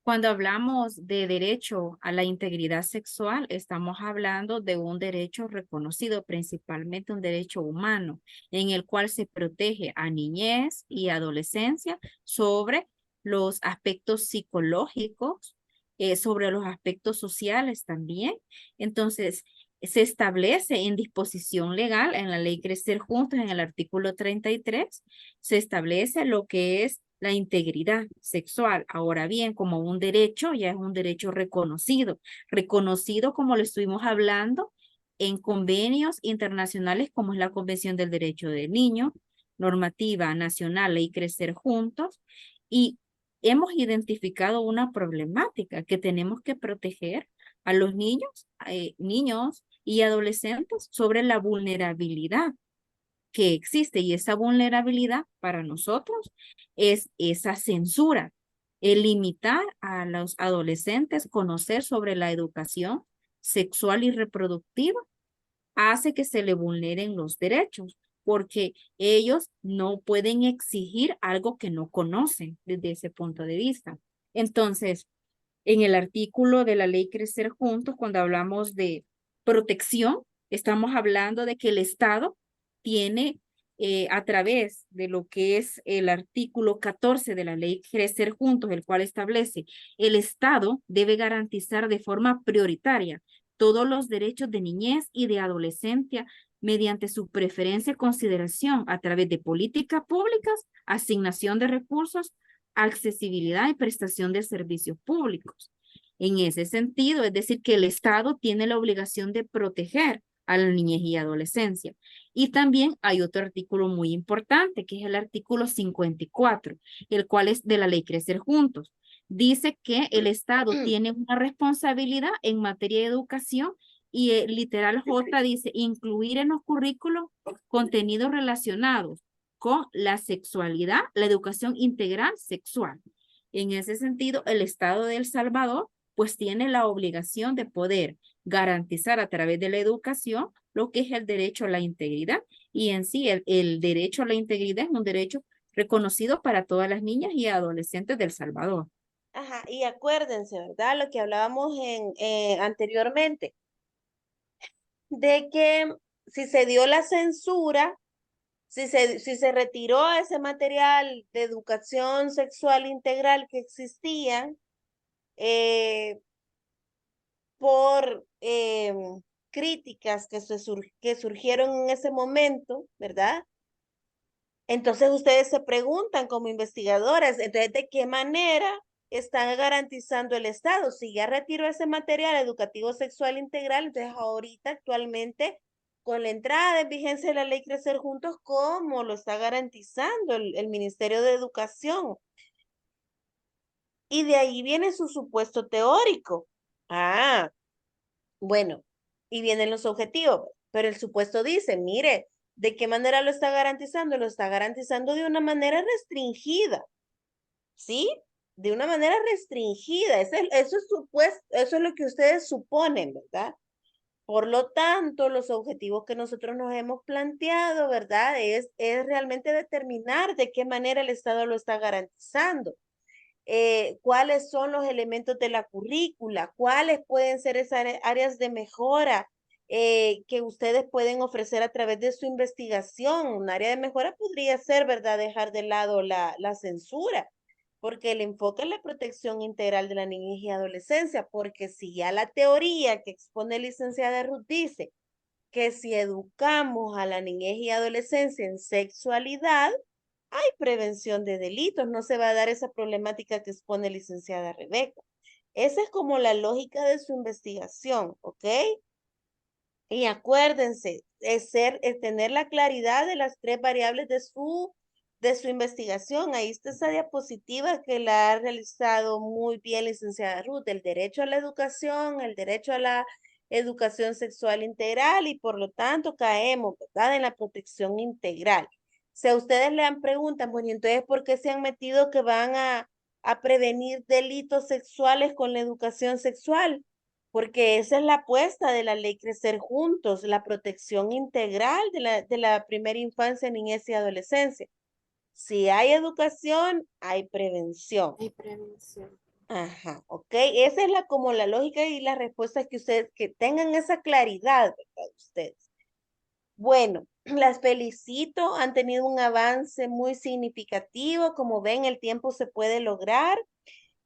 Cuando hablamos de derecho a la integridad sexual, estamos hablando de un derecho reconocido, principalmente un derecho humano, en el cual se protege a niñez y adolescencia sobre los aspectos psicológicos, sobre los aspectos sociales también. Entonces, se establece en disposición legal, en la ley Crecer Juntos, en el artículo 33, se establece lo que es la integridad sexual. Ahora bien, como un derecho, ya es un derecho reconocido, reconocido como lo estuvimos hablando en convenios internacionales como es la Convención del Derecho del Niño, normativa nacional, ley Crecer Juntos, y hemos identificado una problemática que tenemos que proteger a los niños y adolescentes sobre la vulnerabilidad que existe, y esa vulnerabilidad para nosotros es esa censura, el limitar a los adolescentes conocer sobre la educación sexual y reproductiva hace que se le vulneren los derechos, porque ellos no pueden exigir algo que no conocen desde ese punto de vista. Entonces, en el artículo de la ley Crecer Juntos, cuando hablamos de protección, estamos hablando de que el Estado tiene a través de lo que es el artículo 14 de la ley Crecer Juntos, el cual establece el Estado debe garantizar de forma prioritaria todos los derechos de niñez y de adolescencia mediante su preferencia y consideración a través de políticas públicas, asignación de recursos, accesibilidad y prestación de servicios públicos. En ese sentido, es decir, que el Estado tiene la obligación de proteger a la niñez y adolescencia. Y también hay otro artículo muy importante, que es el artículo 54, el cual es de la ley Crecer Juntos. Dice que el Estado tiene una responsabilidad en materia de educación y literal J dice incluir en los currículos contenidos relacionados con la sexualidad, la educación integral sexual. En ese sentido, el Estado de El Salvador pues tiene la obligación de poder garantizar a través de la educación lo que es el derecho a la integridad, y en sí el derecho a la integridad es un derecho reconocido para todas las niñas y adolescentes de El Salvador. Ajá, y acuérdense, ¿verdad? Lo que hablábamos anteriormente, de que si se dio la censura, si se retiró ese material de educación sexual integral que existía eh, por críticas que surgieron en ese momento, ¿verdad? Entonces ustedes se preguntan como investigadoras, entonces, ¿de qué manera están garantizando el Estado? Si ya retiró ese material educativo sexual integral, entonces ahorita actualmente con la entrada en vigencia de la ley Crecer Juntos, ¿cómo lo está garantizando el Ministerio de Educación? Y de ahí viene su supuesto teórico. Ah, bueno, y vienen los objetivos, pero el supuesto dice, mire, ¿de qué manera lo está garantizando? Lo está garantizando de una manera restringida, ¿sí? De una manera restringida. Eso es supuesto, eso es lo que ustedes suponen, ¿verdad? Por lo tanto, los objetivos que nosotros nos hemos planteado, ¿verdad? Es realmente determinar de qué manera el Estado lo está garantizando. Cuáles son los elementos de la currícula, cuáles pueden ser esas áreas de mejora que ustedes pueden ofrecer a través de su investigación. Un área de mejora podría ser, ¿verdad?, dejar de lado la censura, porque el enfoque es la protección integral de la niñez y adolescencia, porque si ya la teoría que expone la licenciada Ruth dice que si educamos a la niñez y adolescencia en sexualidad, hay prevención de delitos, no se va a dar esa problemática que expone la licenciada Rebeca. Esa es como la lógica de su investigación, ¿ok? Y acuérdense, es tener la claridad de las 3 variables de su investigación. Ahí está esa diapositiva que la ha realizado muy bien licenciada Ruth, el derecho a la educación, el derecho a la educación sexual integral y por lo tanto caemos, ¿verdad?, en la protección integral. Si a ustedes le han preguntan, bueno, ¿y entonces por qué se han metido que van a prevenir delitos sexuales con la educación sexual? Porque esa es la apuesta de la ley Crecer Juntos, la protección integral de la primera infancia, niñez y adolescencia. Si hay educación, hay prevención. Hay prevención. Ajá, ok. Esa es como la lógica y la respuesta que ustedes, que tengan esa claridad, ¿verdad? Ustedes. Bueno, las felicito, han tenido un avance muy significativo. Como ven, el tiempo se puede lograr.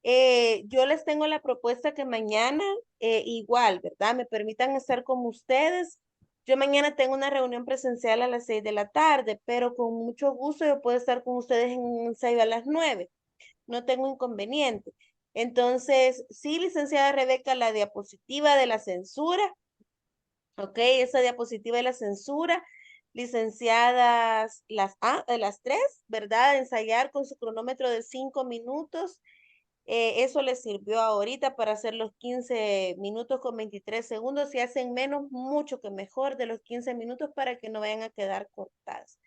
Yo les tengo la propuesta que mañana, igual, ¿verdad? Me permitan estar con ustedes. Yo mañana tengo una reunión presencial a las 6 de la tarde, pero con mucho gusto yo puedo estar con ustedes en un ensayo a las 9. No tengo inconveniente. Entonces, sí, licenciada Rebeca, la diapositiva de la censura, ¿ok? Esa diapositiva de la censura, licenciadas las 3, ¿verdad? Ensayar con su cronómetro de 5 minutos. Eso les sirvió ahorita para hacer los 15 minutos con 23 segundos. Si hacen menos, mucho que mejor de los 15 minutos para que no vayan a quedar cortadas.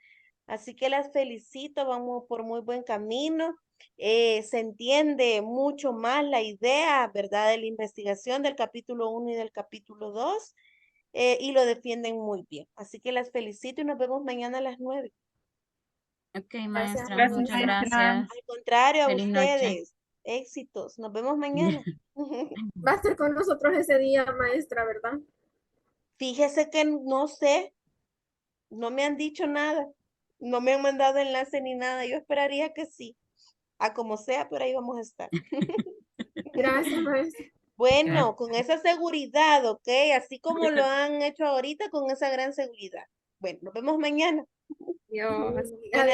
Así que las felicito, vamos por muy buen camino. Se entiende mucho más la idea, ¿verdad?, de la investigación del capítulo 1 y del capítulo 2, y lo defienden muy bien. Así que las felicito y nos vemos mañana a las 9. Ok, Gracias, maestra, Gracias, muchas maestra. gracias. Al contrario, a Feliz noche. ustedes, éxitos. Nos vemos mañana. Va a estar con nosotros ese día, maestra, ¿verdad? Fíjese que no sé, no me han dicho nada, no me han mandado enlace ni nada. Yo esperaría que sí, a como sea, pero ahí vamos a estar. Gracias, maestra. Bueno, con esa seguridad, ¿ok? Así como lo han hecho ahorita, con esa gran seguridad. Bueno, nos vemos mañana. Dios. Buenas